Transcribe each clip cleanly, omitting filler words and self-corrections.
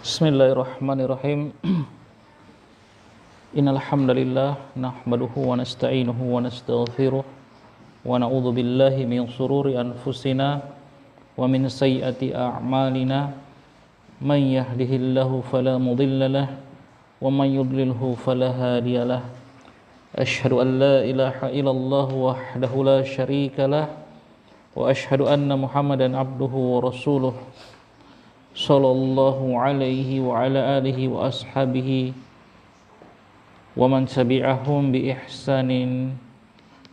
Bismillahirrahmanirrahim. Innal hamdalillah nahmaduhu wa nasta'inuhu wa nastaghfiruh wa na'udzu billahi min shururi anfusina wa min sayyiati a'malina. Man yahdihillahu fala mudilla lahu wa man yudlilhu fala hadiyalah. Asyhadu an la ilaha illallah wahdahu la syarika lah wa asyhadu anna Muhammadan abduhu wa rasuluh sallallahu alaihi wa ala alihi wa ashabihi wa man tabi'ahum bi ihsanin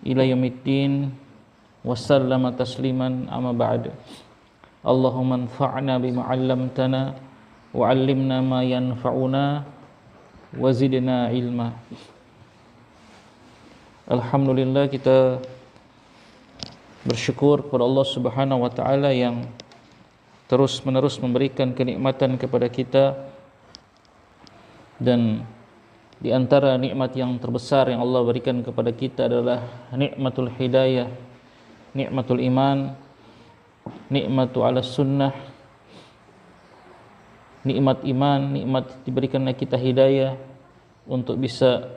ila yaumiddin wa sallama tasliman amma ba'd. Allahumma anfa'na bima 'allamtana wa 'allimna ma yanfa'una wa zidna ilma. Alhamdulillah, kita bersyukur kepada Allah Subhanahu wa taala yang terus-menerus memberikan kenikmatan kepada kita, dan di antara nikmat yang terbesar yang Allah berikan kepada kita adalah nikmatul hidayah, nikmatul iman, nikmatu ala sunnah, nikmat iman, nikmat diberikannya kita hidayah untuk bisa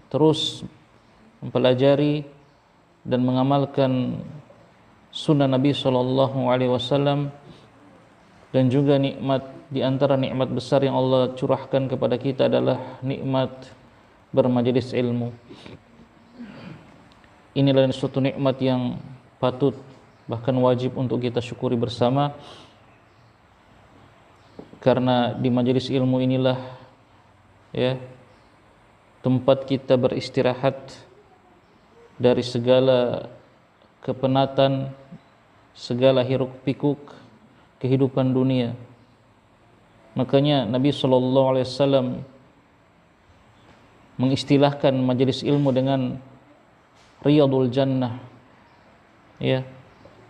terus mempelajari dan mengamalkan sunnah Nabi SAW. Dan juga nikmat, di antara nikmat besar yang Allah curahkan kepada kita adalah nikmat bermajelis ilmu. Inilah suatu nikmat yang patut, bahkan wajib untuk kita syukuri bersama, karena di majelis ilmu inilah tempat kita beristirahat dari segala kepenatan, segala hiruk pikuk kehidupan dunia. Makanya Nabi SAW mengistilahkan majelis ilmu dengan riyadul jannah,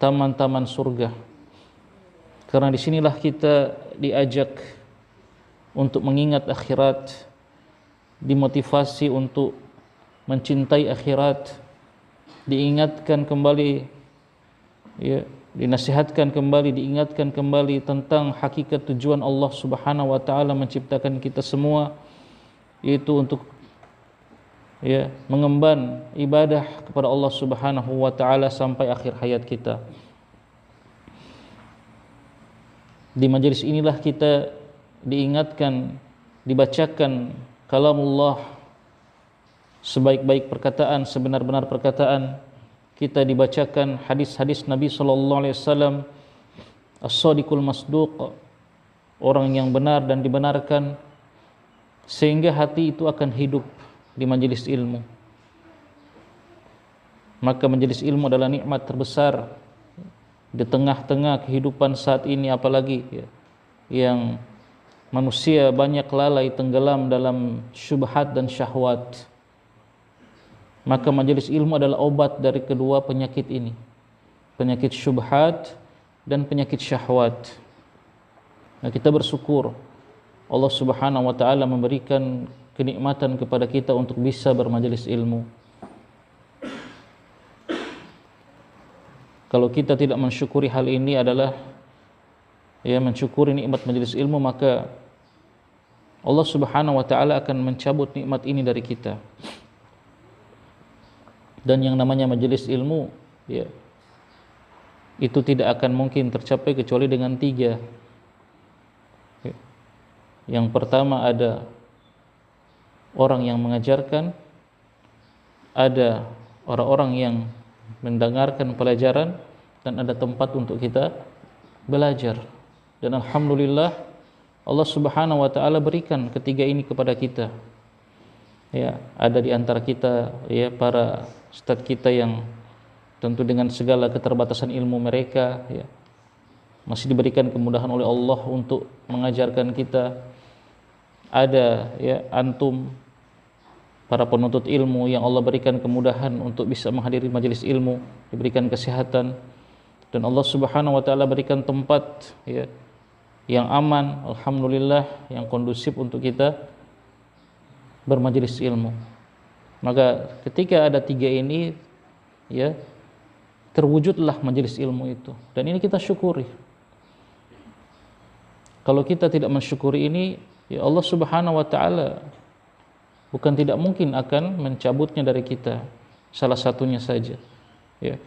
taman-taman surga. Karena disinilah kita diajak untuk mengingat akhirat, dimotivasi untuk mencintai akhirat, diingatkan kembali, dinasihatkan kembali, diingatkan kembali tentang hakikat tujuan Allah Subhanahu wa taala menciptakan kita semua, yaitu untuk mengemban ibadah kepada Allah Subhanahu wa taala sampai akhir hayat kita. Di majelis inilah kita diingatkan, dibacakan kalamullah, sebaik-baik perkataan, sebenar-benar perkataan. Kita dibacakan hadis-hadis Nabi SAW, as-sadiqul masduq, orang yang benar dan dibenarkan, sehingga hati itu akan hidup di majelis ilmu. Maka majelis ilmu adalah nikmat terbesar di tengah-tengah kehidupan saat ini, apalagi yang manusia banyak lalai tenggelam dalam syubhat dan syahwat. Maka majelis ilmu adalah obat dari kedua penyakit ini, penyakit syubhat dan penyakit syahwat. Nah, kita bersyukur Allah Subhanahu wa taala memberikan kenikmatan kepada kita untuk bisa bermajelis ilmu. Kalau kita tidak mensyukuri hal ini adalah mensyukuri nikmat majelis ilmu, maka Allah Subhanahu wa taala akan mencabut nikmat ini dari kita. Dan yang namanya majelis ilmu itu tidak akan mungkin tercapai kecuali dengan 3. Yang pertama, ada orang yang mengajarkan, ada orang-orang yang mendengarkan pelajaran, dan ada tempat untuk kita belajar. Dan alhamdulillah Allah Subhanahu wa taala berikan ketiga ini kepada kita. Ada di antara kita para ustadz kita yang tentu dengan segala keterbatasan ilmu mereka masih diberikan kemudahan oleh Allah untuk mengajarkan kita. Ada antum para penuntut ilmu yang Allah berikan kemudahan untuk bisa menghadiri majelis ilmu, diberikan kesehatan, dan Allah Subhanahu wa taala berikan tempat yang aman, alhamdulillah, yang kondusif untuk kita bermajelis ilmu. Maka ketika ada 3 ini terwujudlah majelis ilmu itu, dan ini kita syukuri. Kalau kita tidak mensyukuri ini, ya Allah Subhanahu wa taala bukan tidak mungkin akan mencabutnya dari kita, salah satunya saja. Ya.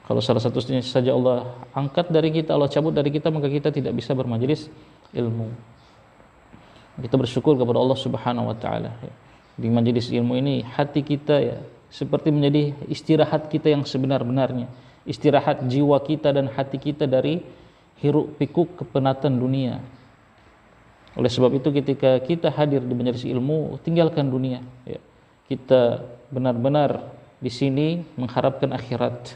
Kalau salah satunya saja Allah angkat dari kita, Allah cabut dari kita, maka kita tidak bisa bermajelis ilmu. Kita bersyukur kepada Allah Subhanahu wa taala. Ya. Di majelis ilmu ini hati kita ya seperti menjadi istirahat kita yang sebenar-benarnya. Istirahat jiwa kita dan hati kita dari hiruk pikuk kepenatan dunia. Oleh sebab itu ketika kita hadir di majelis ilmu, tinggalkan dunia. Ya. Kita benar-benar di sini mengharapkan akhirat.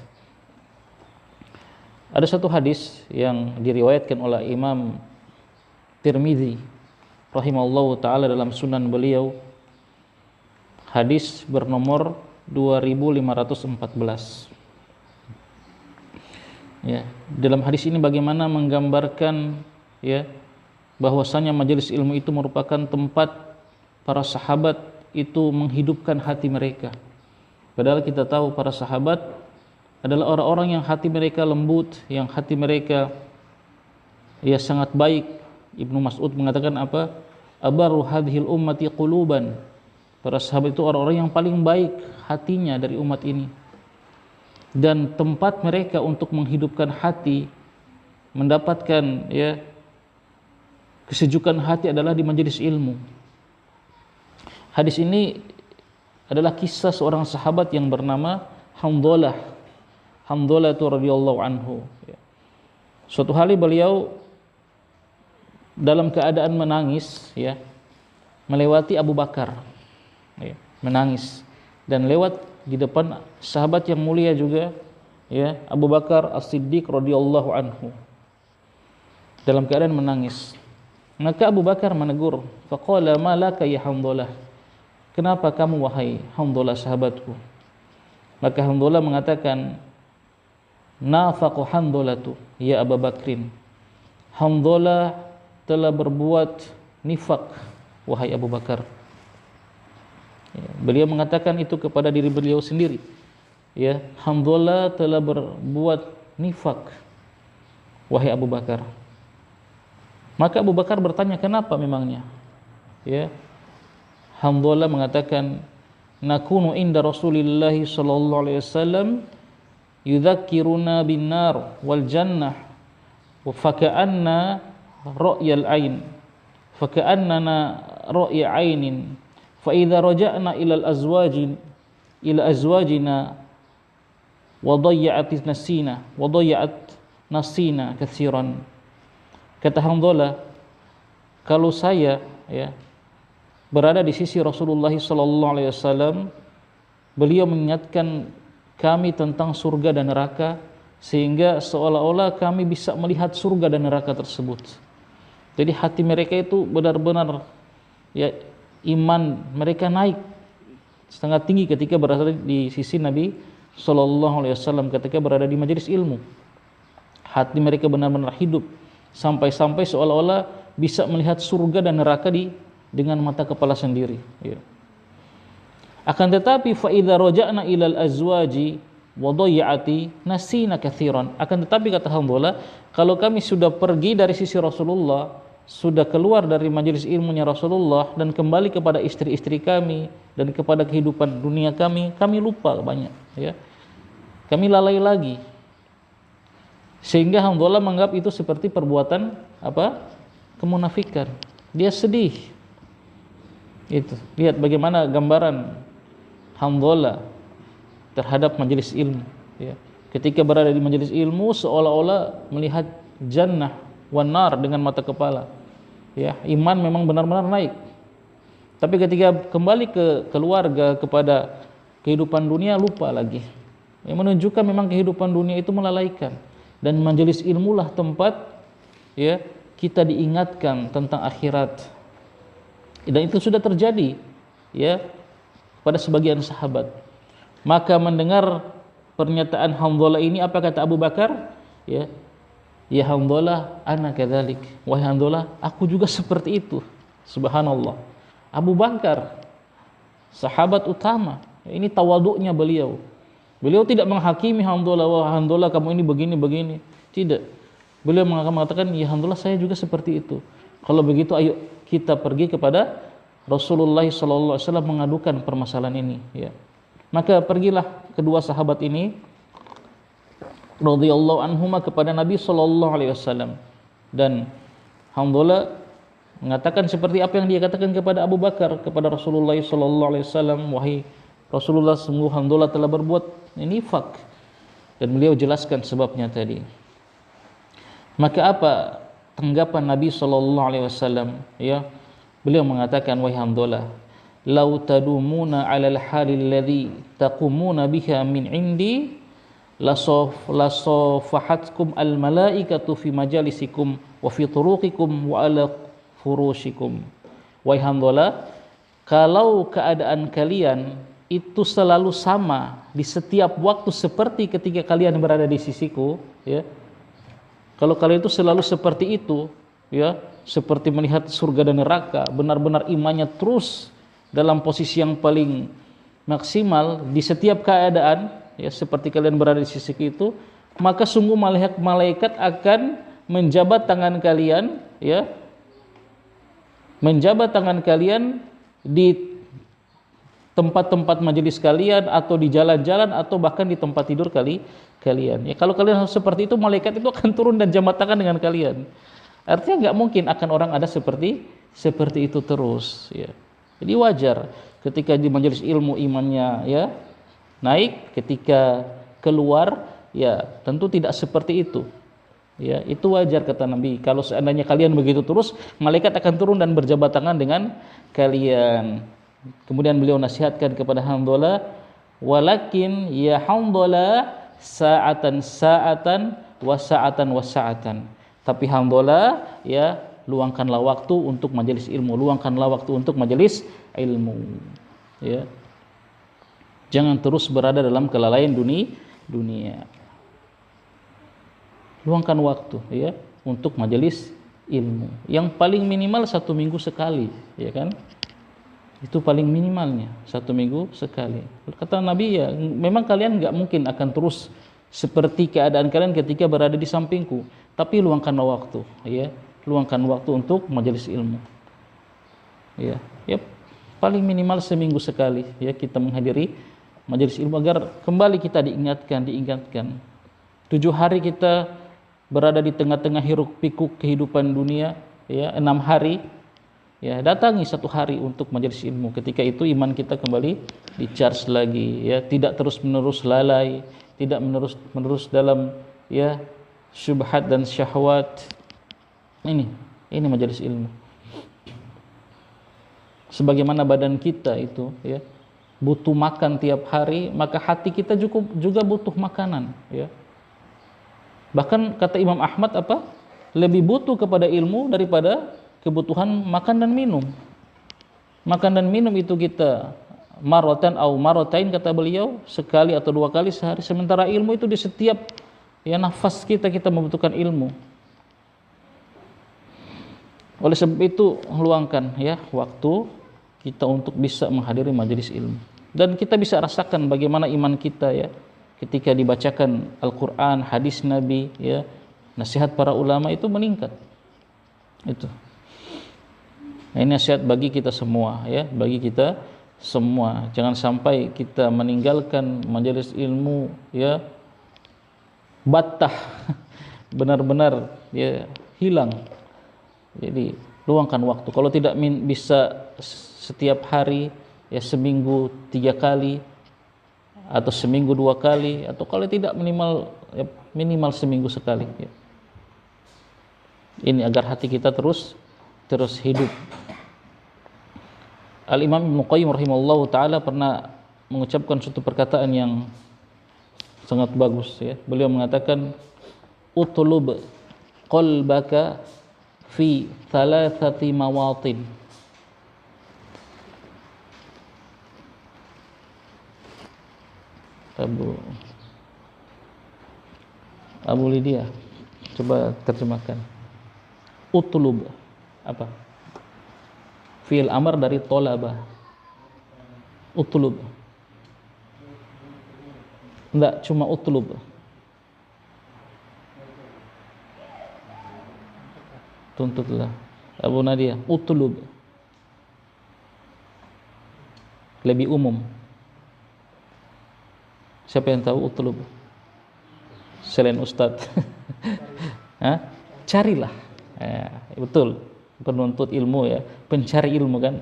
Ada satu hadis yang diriwayatkan oleh Imam Tirmidzi rahimahullahu taala dalam sunan beliau. Hadis bernomor 2514. Ya, dalam hadis ini bagaimana menggambarkan ya bahwasanya majelis ilmu itu merupakan tempat para sahabat itu menghidupkan hati mereka. Padahal kita tahu para sahabat adalah orang-orang yang hati mereka lembut, yang hati mereka ya sangat baik. Ibnu Mas'ud mengatakan apa? Abaru hadhil ummati quluban. Para sahabat itu orang-orang yang paling baik hatinya dari umat ini. Dan tempat mereka untuk menghidupkan hati, mendapatkan ya kesejukan hati adalah di majelis ilmu. Hadis ini adalah kisah seorang sahabat yang bernama Hamdalah. Hamdalah itu radhiyallahu anhu. Suatu hari beliau dalam keadaan menangis ya, melewati Abu Bakar. Ya, menangis dan lewat di depan sahabat yang mulia juga ya, Abu Bakar As-Siddiq radhiyallahu anhu dalam keadaan menangis. Maka Abu Bakar menegur, faqala ma laka ya Hamdalah, kenapa kamu wahai Hamdalah sahabatku? Maka Hamdalah mengatakan, nafaqu Hamdalatu ya Abu Bakrin, Hamdalah telah berbuat nifak wahai Abu Bakar. Ya, beliau mengatakan itu kepada diri beliau sendiri. Ya, Hamdalah telah berbuat nifak wahai Abu Bakar. Maka Abu Bakar bertanya, kenapa memangnya? Ya, Hamdalah mengatakan, nakunu inda Rasulillah sallallahu alaihi wasallam yudzakkiruna bin nar wal jannah wa faka'anna ra'yal ain faka'annana ra'ya ainin fa idza raja'na ila azwajina wa dayya'at nasina katsiran. Kata Hamdalah, kalau saya ya berada di sisi Rasulullah sallallahu alaihi wasallam, beliau mengingatkan kami tentang surga dan neraka sehingga seolah-olah kami bisa melihat surga dan neraka tersebut. Jadi hati mereka itu benar-benar ya iman mereka naik sangat tinggi ketika berada di sisi Nabi sallallahu alaihi wasallam, ketika berada di majelis ilmu. Hati mereka benar-benar hidup sampai-sampai seolah-olah bisa melihat surga dan neraka dengan mata kepala sendiri ya. Akan tetapi fa idza raja'na ilal azwaji wa dhayyati nasina katsiran. Akan tetapi kata Hamdalah, kalau kami sudah pergi dari sisi Rasulullah, sudah keluar dari majelis ilmunya Rasulullah dan kembali kepada istri-istri kami dan kepada kehidupan dunia kami lupa banyak ya. Kami lalai lagi. Sehingga Hamdalah menganggap itu seperti perbuatan apa? Kemunafikan. Dia sedih. Itu. Lihat bagaimana gambaran Hamdalah terhadap majelis ilmu ya. Ketika berada di majelis ilmu seolah-olah melihat jannah wan nar dengan mata kepala ya, iman memang benar-benar naik. Tapi ketika kembali ke keluarga, kepada kehidupan dunia, lupa lagi. Yang menunjukkan memang kehidupan dunia itu melalaikan, dan majelis ilmulah tempat ya kita diingatkan tentang akhirat. Dan itu sudah terjadi ya pada sebagian sahabat. Maka mendengar pernyataan Hamdalah ini, apa kata Abu Bakar? Ya Hamdalah, ana kadzalik. Wahai Hamdalah, aku juga seperti itu. Subhanallah. Abu Bakar, sahabat utama. Ini tawaduknya beliau. Beliau tidak menghakimi Hamdalah, wah Hamdalah kamu ini begini-begini. Tidak. Beliau mengatakan, ya alhamdulillah saya juga seperti itu. Kalau begitu ayo kita pergi kepada Rasulullah sallallahu alaihi wasallam mengadukan permasalahan ini, ya. Maka pergilah kedua sahabat ini radhiyallahu anhuma kepada Nabi sallallahu alaihi wasallam, dan alhamdulillah mengatakan seperti apa yang dia katakan kepada Abu Bakar kepada Rasulullah sallallahu alaihi wasallam, wahai Rasulullah, sungguh alhamdulillah telah berbuat nifak, dan beliau jelaskan sebabnya tadi. Maka apa tanggapan Nabi sallallahu alaihi wasallam, ya? Beliau mengatakan, wahai alhamdulillah, lau tadumuna 'alal halil ladzi taqumuna biha min indi lasafahatkum al malaikatu fi majalisikum wa fi turuqikum wa ala furushikum. Wahai alhamdulillah, kalau keadaan kalian itu selalu sama di setiap waktu seperti ketika kalian berada di sisiku, ya. Kalau kalian itu selalu seperti itu, ya, seperti melihat surga dan neraka, benar-benar imannya terus dalam posisi yang paling maksimal di setiap keadaan, ya, seperti kalian berada di sisiku itu, maka sungguh malaikat akan menjabat tangan kalian, ya, menjabat tangan kalian di tempat-tempat majelis kalian, atau di jalan-jalan, atau bahkan di tempat tidur kalian. Ya, kalau kalian seperti itu, malaikat itu akan turun dan jabat tangan dengan kalian. Artinya nggak mungkin akan orang ada seperti itu terus, ya. Jadi wajar ketika di majelis ilmu imannya, ya, naik, ketika keluar, ya, tentu tidak seperti itu. Ya, itu wajar kata Nabi. Kalau seandainya kalian begitu terus, malaikat akan turun dan berjabat tangan dengan kalian. Kemudian beliau nasihatkan kepada Hanzalah, walakin ya Hanzalah sa'atan wa sa'atan. Tapi Hanzalah, ya, luangkanlah waktu untuk majelis ilmu, luangkanlah waktu untuk majelis ilmu, ya. Jangan terus berada dalam kelalaian dunia. Luangkan waktu, ya, untuk majelis ilmu. Yang paling minimal 1 minggu sekali, ya kan? Itu paling minimalnya 1 minggu sekali. Kata Nabi, ya, memang kalian nggak mungkin akan terus seperti keadaan kalian ketika berada di sampingku, tapi luangkanlah waktu, ya, luangkan waktu untuk majelis ilmu, ya, paling minimal seminggu sekali, ya, kita menghadiri majelis ilmu agar kembali kita diingatkan. 7 hari kita berada di tengah-tengah hiruk pikuk kehidupan dunia, ya, 6 hari, ya, datangi 1 hari untuk majelis ilmu. Ketika itu iman kita kembali di-charge lagi, ya, tidak terus-menerus lalai, tidak menerus dalam, ya, syubhat dan syahwat. Ini majelis ilmu. Sebagaimana badan kita itu, ya, butuh makan tiap hari, maka hati kita juga butuh makanan, ya. Bahkan kata Imam Ahmad apa? Lebih butuh kepada ilmu daripada kebutuhan makan dan minum. Makan dan minum itu kita maratan au maratain kata beliau, sekali atau 2 kali sehari, sementara ilmu itu di setiap, ya, nafas kita membutuhkan ilmu. Oleh sebab itu luangkan, ya, waktu kita untuk bisa menghadiri majelis ilmu, dan kita bisa rasakan bagaimana iman kita, ya, ketika dibacakan Al-Qur'an, hadis Nabi, ya, nasihat para ulama itu meningkat. Itu. Nah, ini nasihat bagi kita semua, ya, bagi kita semua. Jangan sampai kita meninggalkan majelis ilmu, ya, batah, benar-benar, ya, hilang. Jadi luangkan waktu. Kalau tidak bisa setiap hari, ya, seminggu 3 kali, atau seminggu 2 kali, atau kalau tidak minimal seminggu sekali, ya. Ini agar hati kita terus hidup. Al-Imam Ibnu Qayyim rahimahullahu ta'ala pernah mengucapkan suatu perkataan yang sangat bagus, ya. Beliau mengatakan, utlub qalbaka fi 3 mawatin. Abu Lydia, coba terjemahkan. Utlub apa? Fi'il amr dari tolaba. Utlub. Enggak, cuma utlub. tuntutlah. Abu Nadia, utlub. Lebih umum. Siapa yang tahu utlub? Selain Ustadz. Hah? Carilah. Ya, betul. Penuntut ilmu ya, pencari ilmu kan.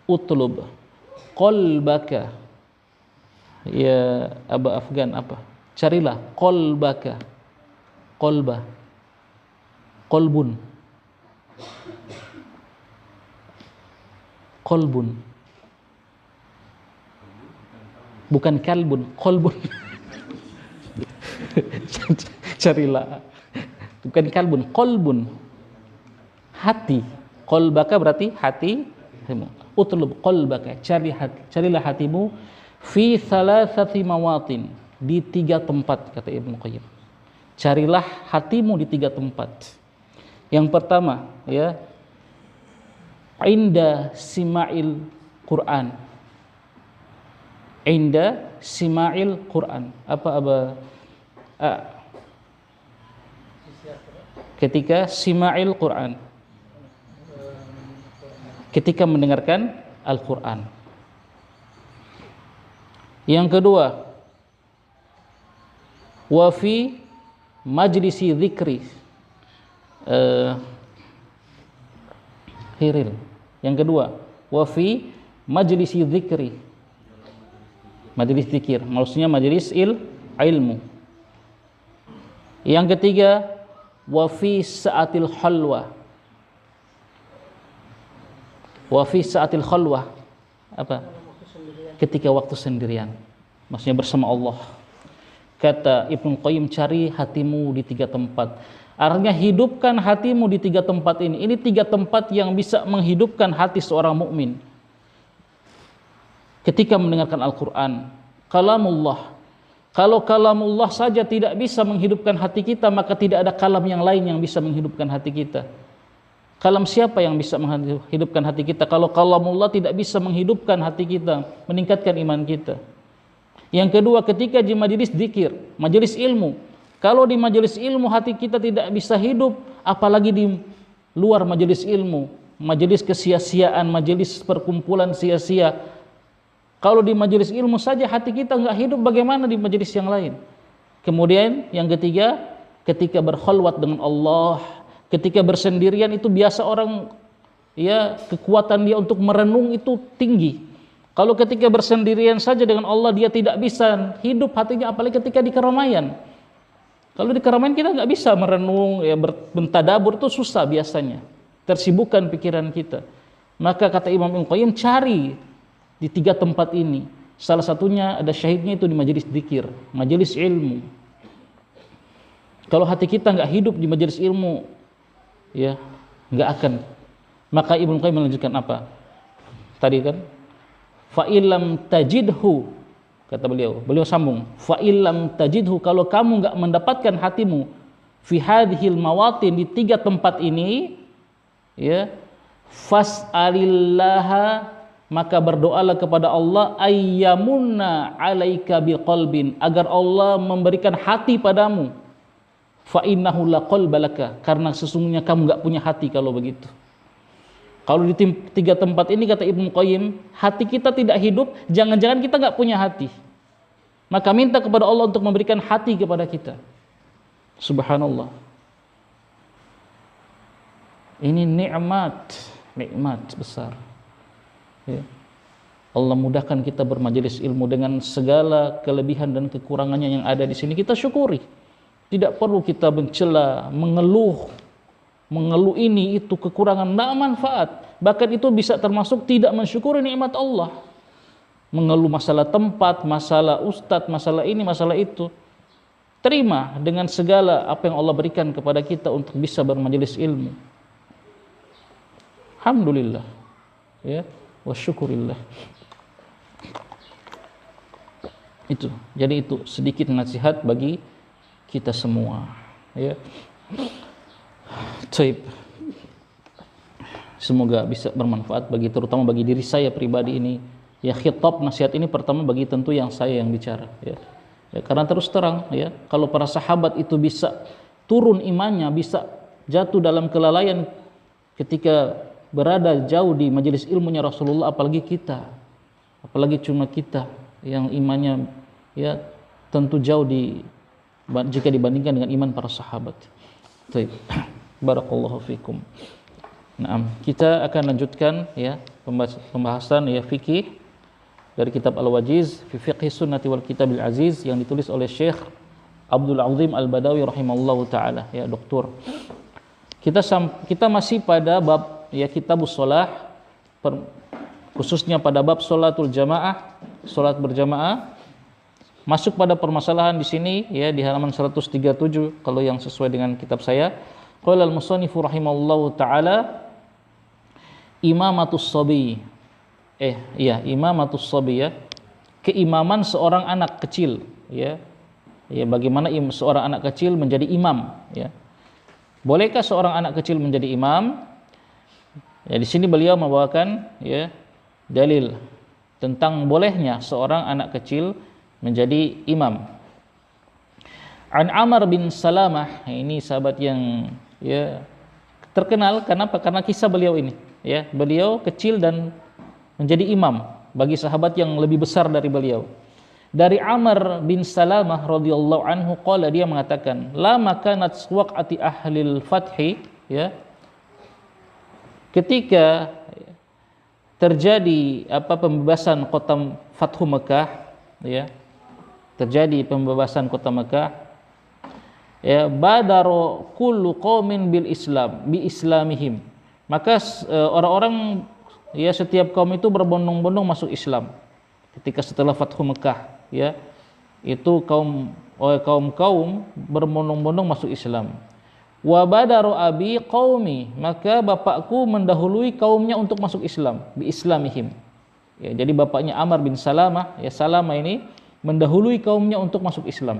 Utlub qalbaka. Ya Aba Afgan apa? Carilah qalbaka. Qalba. Qalbun. Qalbun. Bukan kalbun, qalbun. Carilah. Bukan kalbun, qalbun. Hati. Qalbaka berarti hati. Utlub qalbaka, carilah hatimu fi thalathati mawatin, di 3 tempat, kata Ibnu Qayyim. Carilah hatimu di 3 tempat. Yang pertama ya, inda sima'il Quran. Inda sima'il Quran. Apa ketika sima'il Quran, ketika mendengarkan Al-Quran. Yang kedua, wa fi majlisi dzikri. Hiril. Yang kedua, wa fi majlisi dzikri. Majelis zikir, maksudnya majelis ilmu. Yang ketiga, wa fi sa'atil khalwa. Wa fi sa'atil khalwah, apa? Ketika waktu sendirian, maksudnya bersama Allah. Kata Ibnu Qayyim, cari hatimu di 3 tempat. Artinya hidupkan hatimu di 3 tempat ini. Ini 3 tempat yang bisa menghidupkan hati seorang mukmin. Ketika mendengarkan Al-Quran, kalamullah. Kalau kalamullah saja tidak bisa menghidupkan hati kita, maka tidak ada kalam yang lain yang bisa menghidupkan hati kita. Kalam siapa yang bisa menghidupkan hati kita? Kalau kalamullah tidak bisa menghidupkan hati kita, meningkatkan iman kita. Yang kedua, ketika di majelis zikir, majelis ilmu. Kalau di majelis ilmu hati kita tidak bisa hidup, apalagi di luar majelis ilmu, majelis kesia-siaan, majelis perkumpulan sia-sia. Kalau di majelis ilmu saja hati kita nggak hidup, bagaimana di majelis yang lain? Kemudian yang ketiga, ketika berkhalwat dengan Allah, ketika bersendirian itu biasa orang ya, kekuatan dia untuk merenung itu tinggi. Kalau ketika bersendirian saja dengan Allah dia tidak bisa hidup hatinya, apalagi ketika di keramaian. Kalau di keramaian kita nggak bisa merenung, ya bertadabur itu susah biasanya. Tersibukkan pikiran kita. Maka kata Imam Ibnu Qayyim, cari di 3 tempat ini. Salah satunya ada syahidnya itu di majelis zikir, majelis ilmu. Kalau hati kita nggak hidup di majelis ilmu, ya nggak akan. Maka Ibnu Qayyim melanjutkan apa? Tadi kan, fa illam tajidhu, kata beliau sambung, fa illam tajidhu, kalau kamu nggak mendapatkan hatimu fi hadhil mawatin, di 3 tempat ini, ya, fas'alillaha, maka berdoalah kepada Allah, ayyamunna alaika biqalbin, agar Allah memberikan hati padamu. Fa innahu la qalba laka, karena sesungguhnya kamu enggak punya hati kalau begitu. Kalau di 3 tempat ini kata Ibnu Qayyim, hati kita tidak hidup, jangan-jangan kita enggak punya hati. Maka minta kepada Allah untuk memberikan hati kepada kita. Subhanallah. Ini nikmat besar. Ya. Allah mudahkan kita bermajelis ilmu dengan segala kelebihan dan kekurangannya yang ada di sini, kita syukuri. Tidak perlu kita mencela, mengeluh ini itu kekurangan, tidak manfaat. Bahkan itu bisa termasuk tidak mensyukuri nikmat Allah. Mengeluh masalah tempat, masalah ustadz, masalah ini, masalah itu. Terima dengan segala apa yang Allah berikan kepada kita untuk bisa bermajelis ilmu. Alhamdulillah. Ya, wa syukurillah. Itu. Jadi itu sedikit nasihat bagi kita semua, ya. Baik. Semoga bisa bermanfaat terutama bagi diri saya pribadi ini. Ya, khitab nasihat ini pertama bagi tentu yang saya yang bicara, ya. Ya, karena terus terang, ya, kalau para sahabat itu bisa turun imannya, bisa jatuh dalam kelalaian ketika berada jauh di majelis ilmunya Rasulullah, apalagi kita, apalagi cuma kita yang imannya ya tentu jauh jika dibandingkan dengan iman para sahabat. Baik. Barakallahu fikum. Nah, kita akan lanjutkan ya pembahasan ya fikih dari kitab Al-Wajiz fi Fiqhi Sunnati wal Kitabil Aziz yang ditulis oleh Syekh Abdul Azim Al-Badawi rahimahullahu taala, ya doktor. Kita masih pada bab ya Kitabus Shalah, khususnya pada bab sholatul jamaah, salat berjamaah. Masuk pada permasalahan di sini ya di halaman 137 kalau yang sesuai dengan kitab saya. Qala al-musannifu rahimahullahu taala imamatus sabi. Imamatus sabi ya. Keimaman seorang anak kecil ya. Ya, bagaimana seorang anak kecil menjadi imam ya. Bolehkah seorang anak kecil menjadi imam? Ya, di sini beliau membawakan ya dalil tentang bolehnya seorang anak kecil menjadi imam. An Amr bin Salamah, ini sahabat yang ya terkenal karena kisah beliau ini ya. Beliau kecil dan menjadi imam bagi sahabat yang lebih besar dari beliau. Dari Amr bin Salamah radhiyallahu anhu qala, dia mengatakan, la makanat waqati ahlil fathi ya. Ketika terjadi pembebasan kota Fathu Mekah ya. Terjadi pembebasan kota Mekah ya, badaro kullu qaumin bil Islam bi islamihim. Maka orang-orang ya setiap kaum itu berbondong-bondong masuk Islam. Ketika setelah Fathu Mekah ya, itu kaum berbondong-bondong masuk Islam. Wa badaru abi qaumi, maka bapakku mendahului kaumnya untuk masuk Islam bi islamihim. Ya, jadi bapaknya Amr bin Salamah ya, Salamah ini mendahului kaumnya untuk masuk Islam.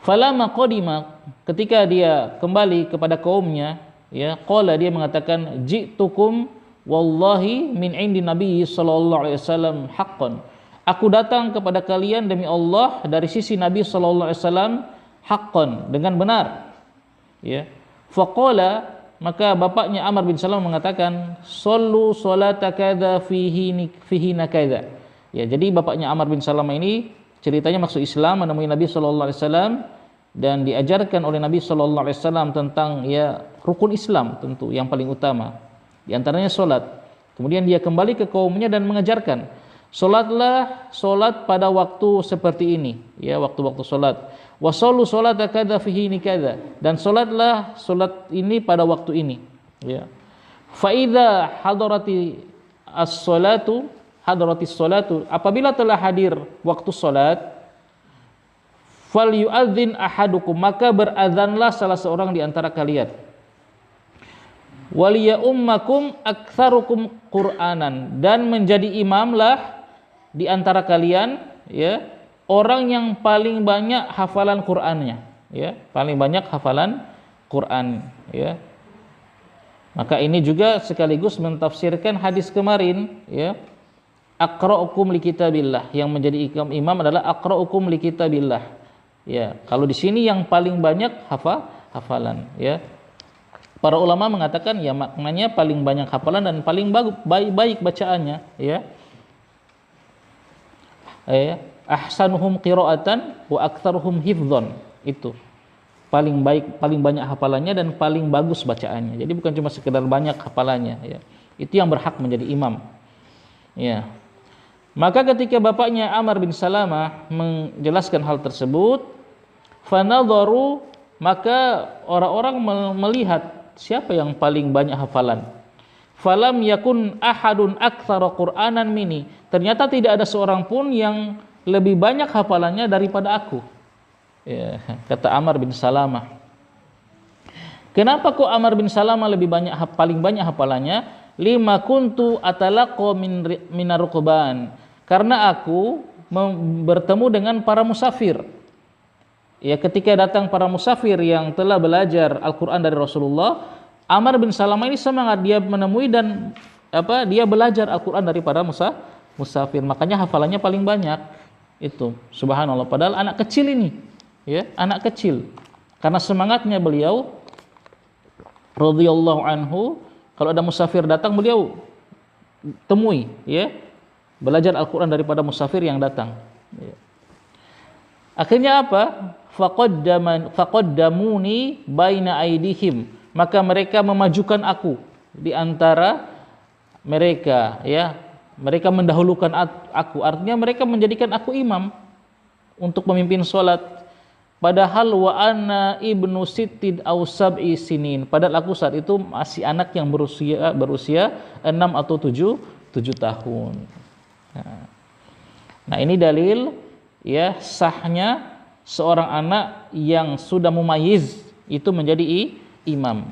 Falamma qadima, ketika dia kembali kepada kaumnya ya, qala, dia mengatakan, ji'tukum wallahi min indi nabi sallallahu alaihi wasallam haqqan. Aku datang kepada kalian demi Allah dari sisi Nabi sallallahu alaihi wasallam haqqan, dengan benar. Ya. Faqala, maka bapaknya Amr bin Salamah mengatakan, sallu salata kadza fihi nakadza. Ya, jadi bapaknya Amr bin Salamah ini ceritanya masuk Islam, menemui Nabi sallallahu alaihi wasallam dan diajarkan oleh Nabi sallallahu alaihi wasallam tentang ya rukun Islam tentu yang paling utama. Di antaranya salat. Kemudian dia kembali ke kaumnya dan mengajarkan, salatlah salat pada waktu seperti ini, ya waktu-waktu salat. Wa sallu salata kadza fihi kadza, dan salatlah salat ini pada waktu ini, ya. Fa idza hadaratis salatu, apabila telah hadir waktu salat, fal yu'adzin ahadukum, maka berazanlah salah seorang di antara kalian. Wal ya ummakum aktsarukum qur'anan, dan menjadi imamlah di antara kalian ya orang yang paling banyak hafalan Qur'annya, ya, paling banyak hafalan Qur'an, ya. Maka ini juga sekaligus mentafsirkan hadis kemarin, ya. Aqra'ukum likitabillah, yang menjadi imam adalah aqra'ukum likitabillah. Ya, kalau di sini yang paling banyak hafalan, ya. Para ulama mengatakan ya maknanya paling banyak hafalan dan paling baik bacaannya, ya. Ahsanuhum qira'atan wa aktsaruhum hifdzan, itu paling baik, paling banyak hafalannya dan paling bagus bacaannya. Jadi bukan cuma sekedar banyak hafalannya, ya. Itu yang berhak menjadi imam, ya. Maka ketika bapaknya Amr bin Salamah menjelaskan hal tersebut, fanadharu, maka orang-orang melihat siapa yang paling banyak hafalan. Falam yakun ahadun aktsara Qur'anan minni, ternyata tidak ada seorang pun yang lebih banyak hafalannya daripada aku, ya, kata Amr bin Salamah. Kenapa kok Amr bin Salamah paling banyak hafalannya? Lima kuntu atalaqqa minar rukban, karena aku bertemu dengan para musafir. Ya, ketika datang para musafir yang telah belajar Al-Qur'an dari Rasulullah, Amr bin Salamah ini semangat, dia menemui dan dia belajar Al-Qur'an dari para musafir. Makanya hafalannya paling banyak. Itu subhanallah, padahal anak kecil ini, ya, anak kecil. Karena semangatnya beliau radhiyallahu anhu, kalau ada musafir datang beliau temui, ya, belajar Al-Quran daripada musafir yang datang. Ya. Akhirnya apa? Faqaddamuni baina aidihim, maka mereka memajukan aku di antara mereka, ya. Mereka mendahulukan aku, artinya mereka menjadikan aku imam untuk memimpin sholat. Padahal wa ana ibnu sittid aw sab'i sinin, padahal aku saat itu masih anak yang berusia 6 atau 7 tahun. Nah, ini dalil, ya, sahnya seorang anak yang sudah mumayyiz itu menjadi imam.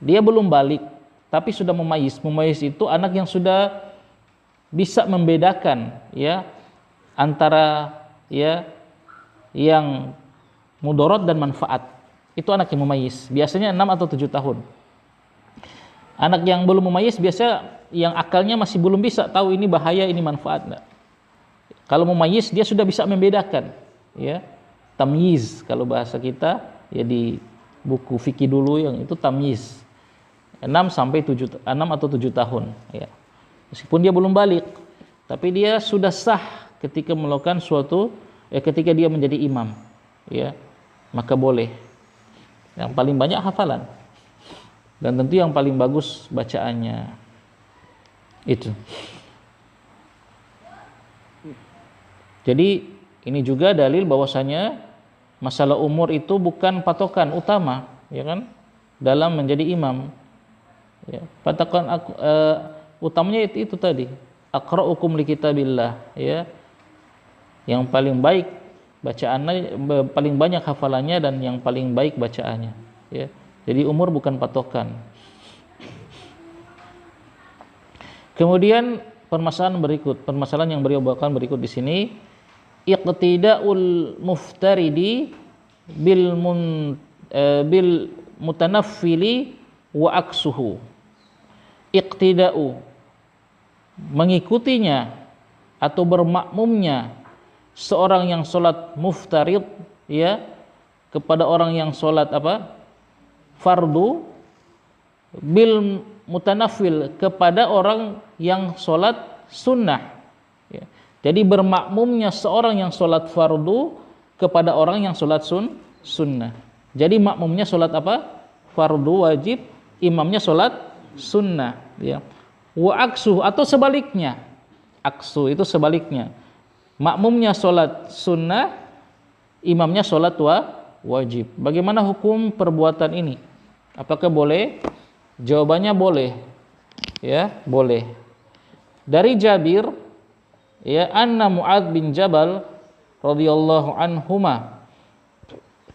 Dia belum balik tapi sudah mumayyiz. Mumayyiz itu anak yang sudah bisa membedakan, ya, antara, ya, yang mudarat dan manfaat. Itu anak yang mumayyiz, biasanya 6 atau 7 tahun. Anak yang belum mumayyiz biasa yang akalnya masih belum bisa tahu ini bahaya, ini manfaat. Enggak. Kalau mumayyiz dia sudah bisa membedakan, ya. Tamyiz kalau bahasa kita, ya, di buku fikih dulu yang itu tamyiz. 6 atau 7 tahun, ya. Meskipun dia belum balik, tapi dia sudah sah ketika melakukan suatu, ketika dia menjadi imam, ya, maka boleh. Yang paling banyak hafalan dan tentu yang paling bagus bacaannya itu. Jadi ini juga dalil bahwasanya masalah umur itu bukan patokan utama, ya kan, dalam menjadi imam. Ya, patokan utamanya itu tadi, aqra'ukum li kitabillah, ya, yang paling baik bacaannya, paling banyak hafalannya dan yang paling baik bacaannya, ya. Jadi umur bukan patokan. Kemudian permasalahan yang beliau bawakan berikut di sini, iqtida'ul muftaridi bil mutanaffili wa aksuhu. Iqtida'u, mengikutinya atau bermakmumnya seorang yang sholat muftarid, ya, kepada orang yang sholat apa? Fardu, bil mutanafil, kepada orang yang sholat sunnah, ya. Jadi bermakmumnya seorang yang sholat fardu kepada orang yang sholat sunnah. Jadi makmumnya sholat apa? Fardu wajib, imamnya sholat sunnah, ya. Wa aksu, atau sebaliknya. Aksu itu sebaliknya. Makmumnya sholat sunnah, imamnya sholat wajib. Bagaimana hukum perbuatan ini? Apakah boleh? Jawabannya boleh, ya, boleh. Dari Jabir, ya, anna Mu'adz bin Jabal radhiyallahu anhuma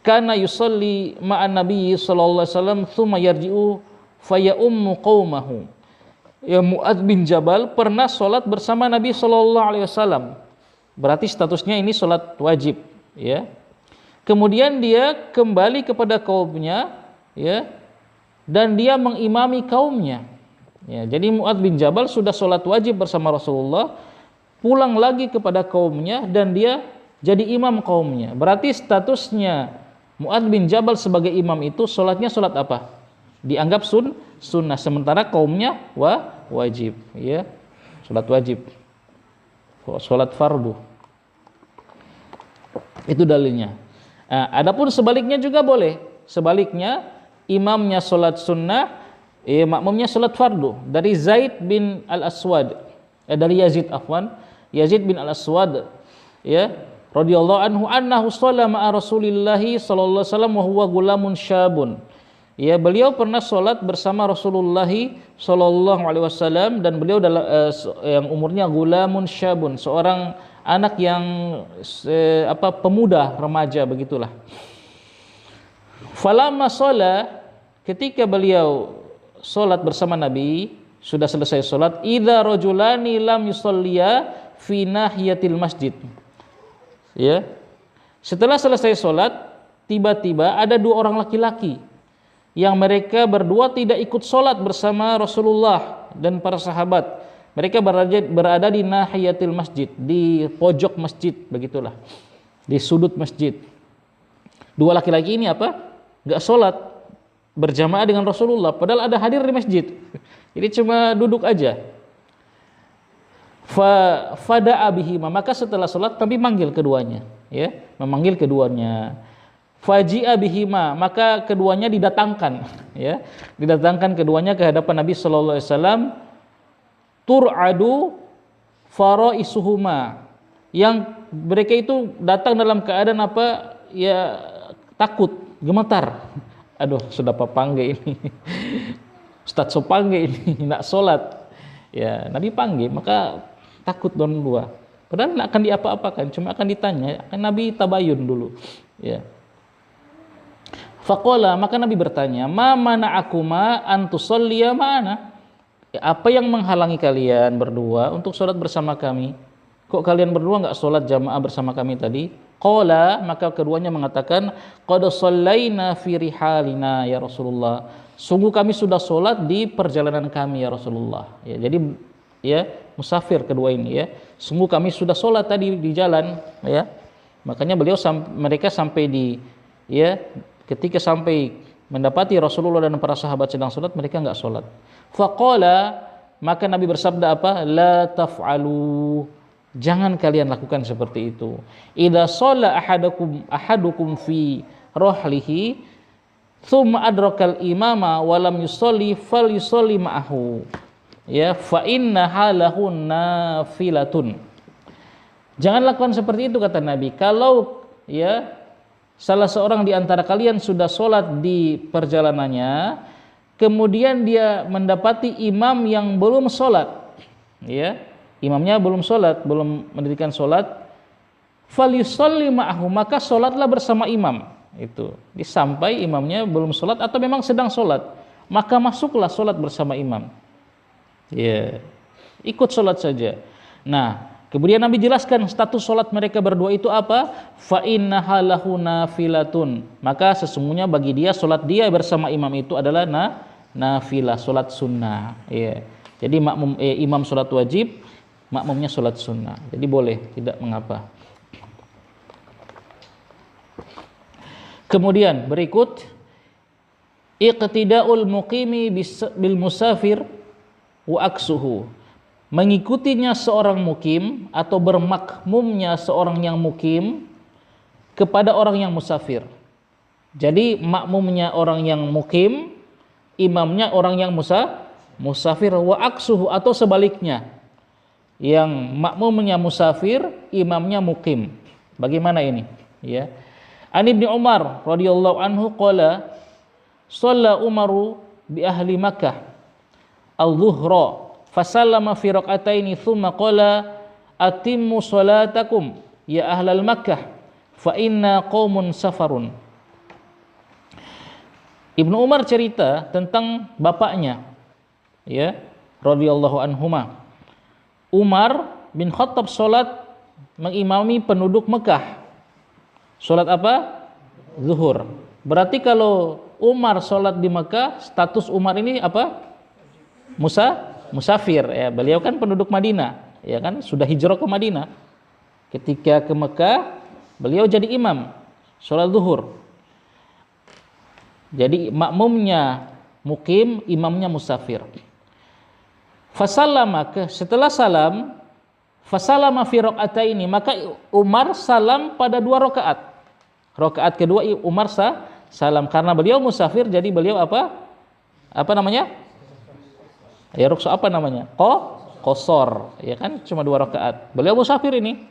kana yusalli ma'an nabiyyi sallallahu alaihi wasallam tsumma yarji'u faya ummu qaumahu. Ya, Mu'adz bin Jabal pernah sholat bersama Nabi sallallahu alaihi wasallam. Berarti statusnya ini sholat wajib, ya. Kemudian dia kembali kepada kaumnya, ya, dan dia mengimami kaumnya. Ya, jadi Mu'adz bin Jabal sudah sholat wajib bersama Rasulullah, pulang lagi kepada kaumnya dan dia jadi imam kaumnya. Berarti statusnya Mu'adz bin Jabal sebagai imam itu sholatnya sholat apa? Dianggap sunnah, sementara kaumnya wajib, ya, sholat wajib, sholat fardu. Itu dalilnya. Nah, adapun sebaliknya juga boleh. Sebaliknya, imamnya sholat sunnah, makmumnya sholat fardu. Dari Zaid bin Al-Aswad, dari Yazid bin Al-Aswad, ya, radhiyallahu anhu, annahu shalla ma'a Rasulillahi sallallahu alaihi wasallam wa huwa gulamun syabun. Ya, beliau pernah sholat bersama Rasulullah sallallahu alaihi wasallam dan beliau yang umurnya gulamun syabun, seorang anak yang pemuda, remaja begitulah. Falamma sholat, ketika beliau sholat bersama Nabi, sudah selesai sholat, idza rajulani lam yusalliya fi nahiyatil masjid. Ya. Setelah selesai sholat, tiba-tiba ada dua orang laki-laki yang mereka berdua tidak ikut sholat bersama Rasulullah dan para sahabat. Mereka berada di nahiyatil masjid, di pojok masjid, begitulah, di sudut masjid. Dua laki-laki ini apa? Nggak sholat berjamaah dengan Rasulullah, padahal ada hadir di masjid. Jadi cuma duduk aja. Fada'a bihima, maka setelah sholat Nabi manggil keduanya, ya, memanggil keduanya. Faji'a bihima, maka keduanya didatangkan, ya, didatangkan keduanya ke hadapan Nabi sallallahu alaihi wasallam. Tur'adu faraisuhuma, yang mereka itu datang dalam keadaan apa? Ya, takut, gemetar. Aduh, sudah papangge ini. Ustaz sopangge ini nak sholat. Ya, Nabi panggil, maka takut don dua. Padahal tidak akan diapa-apakan, cuma akan ditanya. Akan Nabi tabayun dulu. Ya. Faqala, maka Nabi bertanya, ma mana'akuma an tusalliya ma'ana? Apa yang menghalangi kalian berdua untuk sholat bersama kami? Kok kalian berdua enggak sholat jamaah bersama kami tadi? Qala, maka keduanya mengatakan, qad shallaina fi rihalina ya Rasulullah. Sungguh kami sudah sholat di perjalanan kami ya Rasulullah. Ya, jadi ya, musafir kedua ini ya. Sungguh kami sudah sholat tadi di jalan ya. Makanya mereka sampai di ya, ketika sampai mendapati Rasulullah dan para sahabat sedang sholat, mereka enggak sholat. Faqala, maka Nabi bersabda apa? La taf'alu, jangan kalian lakukan seperti itu. Idza shalla ahadukum fi rahlihi thumma adrakal imama wa lam yusalli falyusalli ma'ahu. Ya, fa inna halahu nafilatun. Jangan lakukan seperti itu, kata Nabi. Kalau ya salah seorang di antara kalian sudah sholat di perjalanannya, kemudian dia mendapati imam yang belum sholat, ya, imamnya belum sholat, belum mendirikan sholat, falyusalli ma'ahu, maka sholatlah bersama imam. Itu sampai imamnya belum sholat atau memang sedang sholat, maka masuklah sholat bersama imam. Ya, ikut sholat saja. Nah, kemudian Nabi jelaskan status sholat mereka berdua itu apa? Fa innaha lahu nafilatun, maka sesungguhnya bagi dia sholat dia bersama imam itu adalah nafilah, sholat sunnah. Ya. Jadi imam sholat wajib, makmumnya sholat sunnah. Jadi boleh, tidak mengapa. Kemudian berikut, iqtida'ul muqimi bil musafir wa aksuhu, mengikutinya seorang mukim atau bermakmumnya seorang yang mukim kepada orang yang musafir. Jadi makmumnya orang yang mukim, imamnya orang yang musafir, wa aksuhu, atau sebaliknya, yang makmumnya musafir, imamnya mukim. Bagaimana ini? Ya. An Ibnu Umar radhiyallahu anhu qala shalla Umaru bi ahli Makkah al-zuhra fasallama fi raq'ataini thumma qala atimmu salatakum ya ahlal Makkah fa inna qaumun safarun. Ibnu Umar cerita tentang bapaknya, ya, radhiyallahu anhuma. Umar bin Khattab salat mengimami penduduk Mekah. Salat apa? Zuhur. Berarti kalau Umar salat di Mekah, status Umar ini apa? Musafir, ya. Beliau kan penduduk Madinah, ya kan, sudah hijrah ke Madinah. Ketika ke Mekah, beliau jadi imam salat zuhur. Jadi makmumnya mukim, imamnya musafir. Fasallama, setelah salam, fasallama fi raq'ataini, maka Umar salam pada 2 rakaat. Rakaat kedua Umar salam, karena beliau musafir, jadi beliau apa namanya? Ya, ruksa apa namanya? Qosor, ya kan, cuma 2 rakaat. Beliau musafir ini.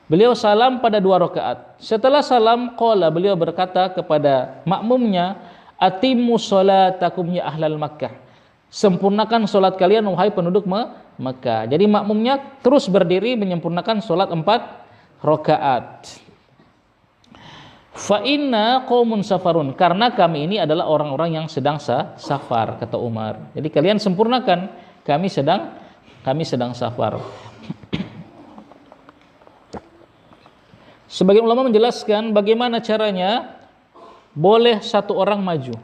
Beliau salam pada 2 rakaat. Setelah salam, qala, beliau berkata kepada makmumnya, atimmu sholatakum ya ahlal Makkah. Sempurnakan salat kalian wahai penduduk Mekah. Jadi makmumnya terus berdiri menyempurnakan salat 4 rakaat. Fa inna qaumun safarun, karena kami ini adalah orang-orang yang sedang safar, kata Umar. Jadi kalian sempurnakan, kami sedang safar. Sebagian ulama menjelaskan bagaimana caranya boleh satu orang maju,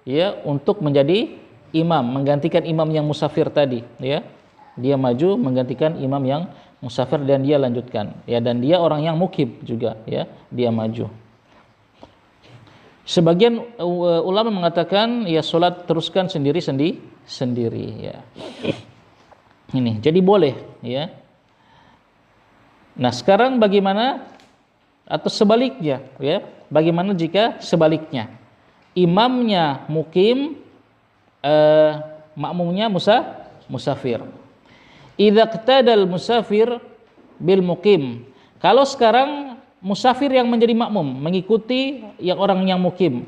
ya, untuk menjadi imam, menggantikan imam yang musafir tadi, ya. Dia maju menggantikan imam yang musafir dan dia lanjutkan, ya, dan dia orang yang mukim juga, ya, dia maju. Sebagian ulama mengatakan ya salat teruskan sendiri ya. Ini jadi boleh ya. Nah, sekarang bagaimana atau sebaliknya ya? Bagaimana jika sebaliknya? Imamnya mukim, makmumnya musafir. Idza qtadal musafir bil mukim. Kalau sekarang musafir yang menjadi makmum mengikuti yang orang yang mukim,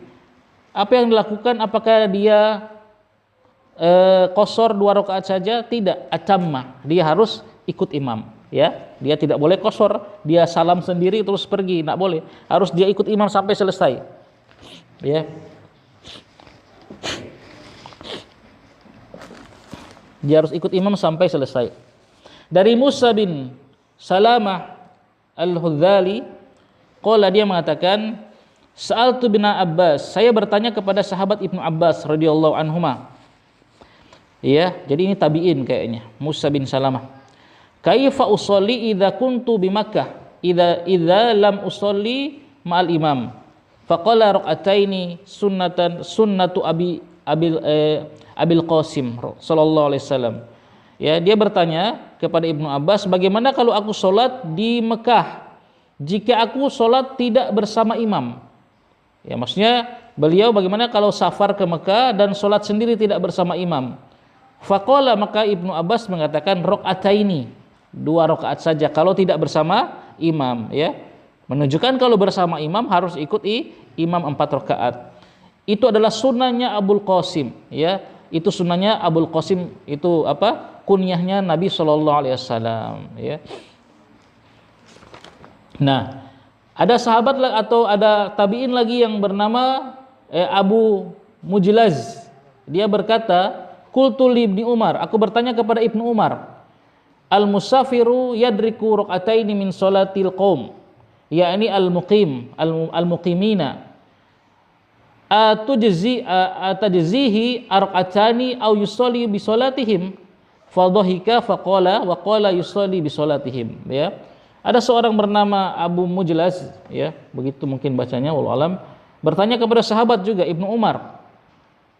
apa yang dilakukan? Apakah dia qashar 2 rakaat saja? Tidak, atamma. Dia harus ikut imam, ya. Dia tidak boleh qashar, dia salam sendiri terus pergi, enggak boleh. Harus dia ikut imam sampai selesai. Ya. Dia harus ikut imam sampai selesai. Dari Musa bin Salamah Al-Hudzali, qala, dia mengatakan, sa'altu bin Abbas, saya bertanya kepada sahabat Ibnu Abbas radhiyallahu anhuma. Ya, jadi ini tabi'in kayaknya, Musa bin Salamah. Kaifa usolli idza kuntu bi Makkah idza lam usolli ma'al imam. Faqala raq'ataini sunnatu Abil Qasim sallallahu alaihi wasallam. Ya, dia bertanya kepada Ibnu Abbas, bagaimana kalau aku sholat di Mekah jika aku sholat tidak bersama imam? Ya, maksudnya beliau bagaimana kalau safar ke Mekah dan sholat sendiri tidak bersama imam? Faqala, maka Ibnu Abbas mengatakan raq'ataini, 2 rakaat saja kalau tidak bersama imam, ya. Menunjukkan kalau bersama imam harus ikuti imam 4 rakaat. Itu adalah sunnahnya Abul Qasim, ya. Itu sunnahnya Abul Qasim, itu apa? Kunyahnya Nabi sallallahu alaihi wasallam, ya. Nah, ada sahabat atau ada tabi'in lagi yang bernama Abu Mujlaz. Dia berkata, qultu li Ibnu Umar, aku bertanya kepada Ibnu Umar, al-musafiru yadriku raq'ataini min salatil qaum, yakni al-muqimina. Atujzihi arqatani aw yusalli bi salatihim. Fadhahika faqala wa qala yusalli bi salatihim, ya. Ada seorang bernama Abu Mujlaz, ya, begitu mungkin bacanya, wallahu alam, bertanya kepada sahabat juga Ibnu Umar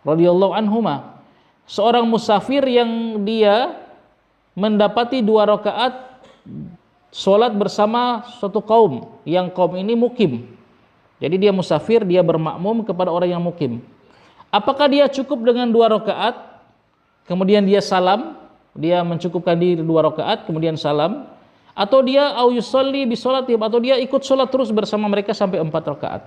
radhiyallahu anhuma, seorang musafir yang dia mendapati 2 rakaat salat bersama suatu kaum, yang kaum ini mukim. Jadi dia musafir, dia bermakmum kepada orang yang mukim. Apakah dia cukup dengan 2 rakaat kemudian dia salam, dia mencukupkan diri 2 rakaat kemudian salam, atau dia au yusalli bi salatihim, atau dia ikut salat terus bersama mereka sampai 4 rakaat?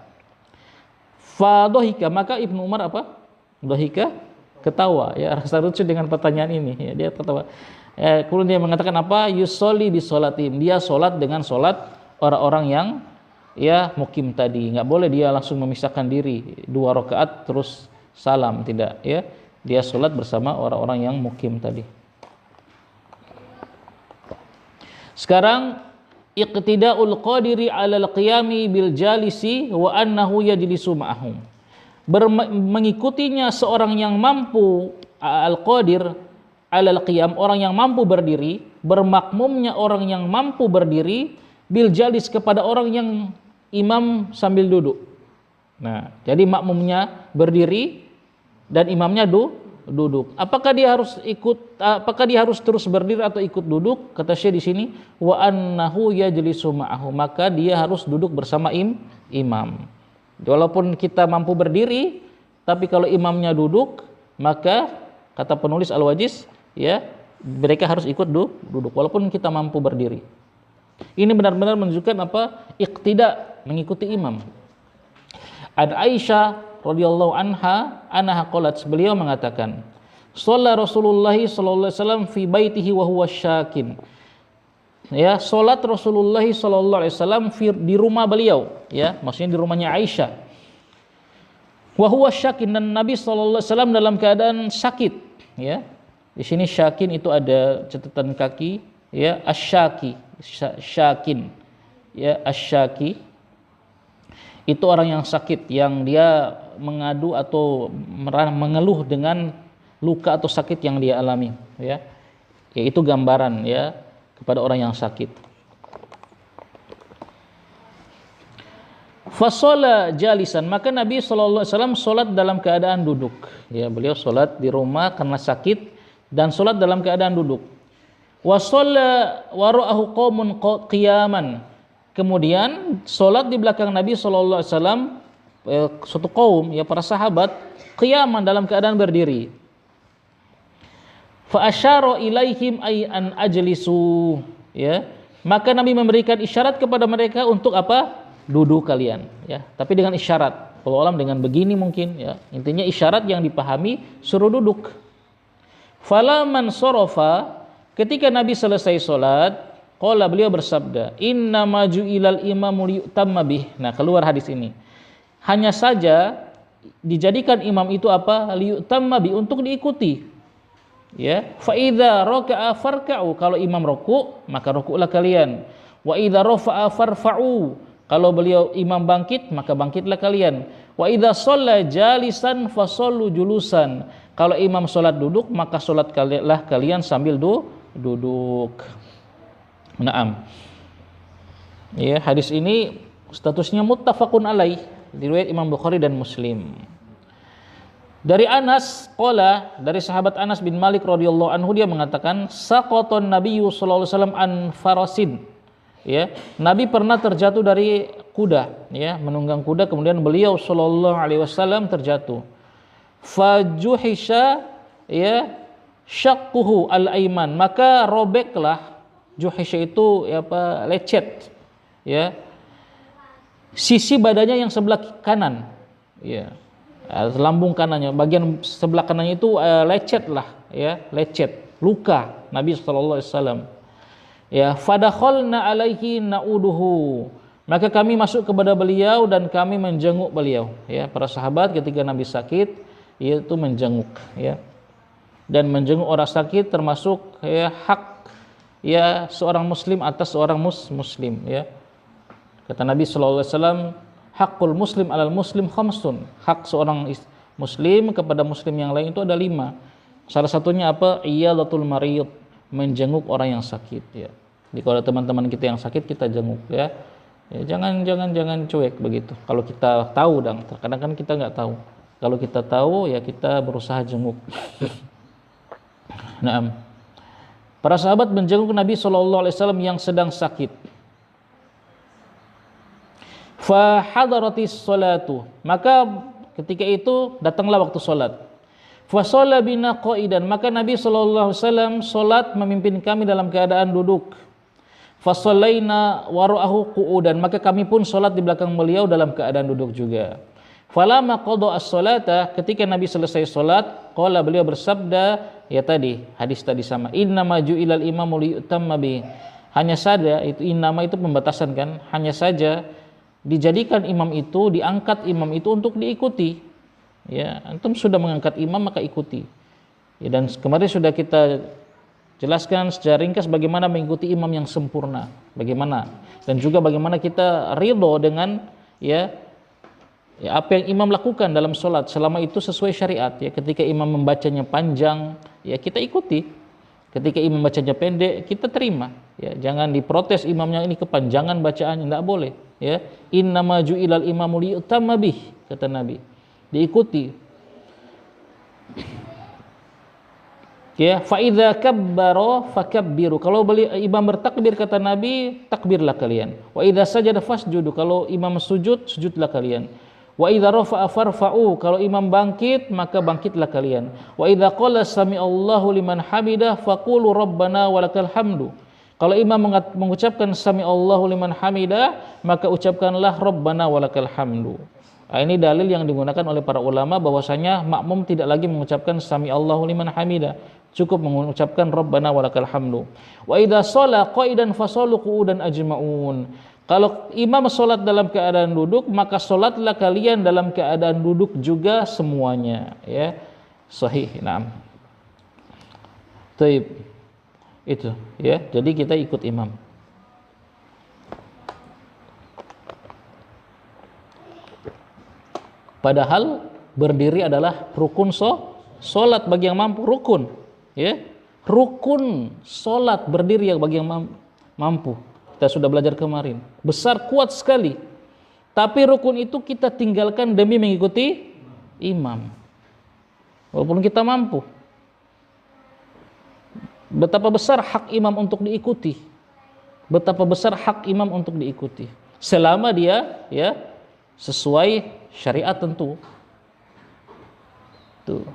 Fadhahika, maka Ibnu Umar apa? Dhahika, ketawa, ya, rasa lucu dengan pertanyaan ini, ya, dia ketawa. Kemudian dia mengatakan apa? Yusalli bi salatihim, dia salat dengan salat orang-orang yang ya mukim tadi. Enggak boleh dia langsung memisahkan diri 2 rakaat terus salam, tidak, ya. Dia salat bersama orang-orang yang mukim tadi. Sekarang iqtida'ul qadiri 'alal qiyami bil jalisi wa annahu yajlisu ma'ahum. Mengikutinya seorang yang mampu, al-qadir 'alal qiyam, orang yang mampu berdiri, bermakmumnya orang yang mampu berdiri, bil jalis, kepada orang yang imam sambil duduk. Nah, jadi makmumnya berdiri dan imamnya duduk. Apakah dia harus terus berdiri atau ikut duduk? Kata Syekh di sini, wa annahu yajlisu ma'ahu, maka dia harus duduk bersama imam. Walaupun kita mampu berdiri, tapi kalau imamnya duduk, maka kata penulis Al-Wajiz, ya, mereka harus ikut duduk walaupun kita mampu berdiri. Ini benar-benar menunjukkan apa? Iqtida, mengikuti imam. Ad Aisyah radhiyallahu anha qalat, beliau mengatakan, shalla Rasulullah sallallahu alaihi wasallam fi baitihi wa huwa syakin. Ya, salat Rasulullah sallallahu alaihi wasallam di rumah beliau, ya, maksudnya di rumahnya Aisyah. Wa huwa syakin, dan Nabi sallallahu alaihi wasallam dalam keadaan sakit, ya. Di sini syakin itu ada catatan kaki, ya, asyaki, syakin, ya, asyaki itu orang yang sakit, yang dia mengadu atau mengeluh dengan luka atau sakit yang dia alami, ya. Yaitu gambaran, ya, kepada orang yang sakit. Fasala jalisan, maka Nabi SAW solat dalam keadaan duduk. Ya, beliau solat di rumah karena sakit dan solat dalam keadaan duduk. Wasalla wara'ahu qaumun qiyaman. Kemudian solat di belakang Nabi SAW suatu kaum, ya para sahabat, qiyaman dalam keadaan berdiri. Fa asyara ilaihim ay an ajlisu, ya. Maka Nabi memberikan isyarat kepada mereka untuk apa? Duduk kalian, ya. Tapi dengan isyarat. Kalau alam dengan begini mungkin, ya. Intinya isyarat yang dipahami suruh duduk. Falaman sorofa, ketika Nabi selesai sholat, qala beliau bersabda, inna maju ilal imamu liyutamma bih. Nah, keluar hadis ini. Hanya saja dijadikan imam itu apa? Liyutamma bih, untuk diikuti. Ya, fa idza raka'a farka'u, kalau imam ruku, maka rukulah kalian. Wa idza rafa'a farfa'u, kalau beliau imam bangkit, maka bangkitlah kalian. Wa idza shalla jalisan fasallu julusan, kalau imam salat duduk, maka salatlah kalian sambil duduk. Naam. Ya, hadis ini statusnya muttafaqun alaih, riwayat Imam Bukhari dan Muslim. Dari Anas qala, dari sahabat Anas bin Malik radhiyallahu anhu, dia mengatakan saqatan nabiyyu sallallahu alaihi wasallam an farasin. Ya, Nabi pernah terjatuh dari kuda, ya, menunggang kuda, kemudian beliau sallallahu alaihi wasallam terjatuh. Fajuhisha, ya, syaqquhu al-aiman, maka robeklah, juhisha itu ya apa, lecet, ya, sisi badannya yang sebelah kanan, ya, lambung kanannya, bagian sebelah kanannya itu lecet lah, ya, lecet, luka Nabi sallallahu alaihi wasallam. Ya, fadakhalna alaihi na'uduhu, maka kami masuk kepada beliau dan kami menjenguk beliau. Ya, para sahabat ketika Nabi sakit, yaitu menjenguk, ya. Dan menjenguk orang sakit termasuk, ya, hak, ya, seorang muslim atas seorang muslim, ya. Kata Nabi sallallahu alaihi wasallam, haqqul muslim alal muslim khamsun, hak seorang muslim kepada muslim yang lain itu ada 5. Salah satunya apa? Iyadatul marid, menjenguk orang yang sakit, ya. Jadi kalau teman-teman kita yang sakit, kita jenguk, ya. Ya, jangan cuek begitu. Kalau kita tahu, terkadang kan kita nggak tahu. Kalau kita tahu, ya kita berusaha jenguk. Naam. Para sahabat menjenguk Nabi sallallahu alaihi wasallam yang sedang sakit. Fa hadaratis salatu, maka ketika itu datanglah waktu salat. Fa shalla bina qaidan, maka Nabi sallallahu alaihi wasallam salat memimpin kami dalam keadaan duduk. Fa shallaina wara'ahu qu'udan, maka kami pun salat di belakang beliau dalam keadaan duduk juga. Falamma qada as-salata, ketika Nabi selesai salat, qala beliau bersabda, ya tadi hadis tadi sama, innama ju'ilal imamu liyutamma bi. Hanya saja itu innama itu pembatasan kan, hanya saja dijadikan imam itu, diangkat imam itu untuk diikuti. Ya, antum sudah mengangkat imam maka ikuti. Ya, dan kemarin sudah kita jelaskan secara ringkas bagaimana mengikuti imam yang sempurna, bagaimana, dan juga bagaimana kita ridho dengan ya apa yang imam lakukan dalam sholat selama itu sesuai syariat. Ya, ketika imam membacanya panjang, ya kita ikuti. Ketika imam bacanya pendek, kita terima. Ya, jangan diprotes imamnya ini kepanjangan bacaannya, tidak boleh. Ya, innama ju'ilal imamu liyutamma bih, kata Nabi, diikuti. Ya, fa idza kabbara fakabbiru, kalau imam bertakbir kata Nabi, takbirlah kalian. Wa idza sajada fasjudu, kalau imam sujud, sujudlah kalian. Wa idza rafa'a farfa'u, kalau imam bangkit maka bangkitlah kalian. Wa idza qala sami'allahu liman hamidah faqulu rabbana walakal hamdu, kalau imam mengucapkan sami'allahu liman hamidah, maka ucapkanlah rabbana walakal hamdu. Nah, ini dalil yang digunakan oleh para ulama bahwasanya makmum tidak lagi mengucapkan sami'allahu liman hamidah, cukup mengucapkan rabbana walakal hamdu. Wa idza shalla qaidan fasallu qu'udan ajma'un, kalau imam salat dalam keadaan duduk, maka salatlah kalian dalam keadaan duduk juga semuanya, ya. Sahih. Naam. Taib. Itu, ya. Jadi kita ikut imam. Padahal berdiri adalah rukun salat bagi yang mampu, rukun, ya. Rukun salat berdiri bagi yang mampu. Kita sudah belajar kemarin. Besar, kuat sekali. Tapi rukun itu kita tinggalkan demi mengikuti imam. Walaupun kita mampu. Betapa besar hak imam untuk diikuti. Betapa besar hak imam untuk diikuti. Selama dia ya sesuai syariat tentu. Tuh.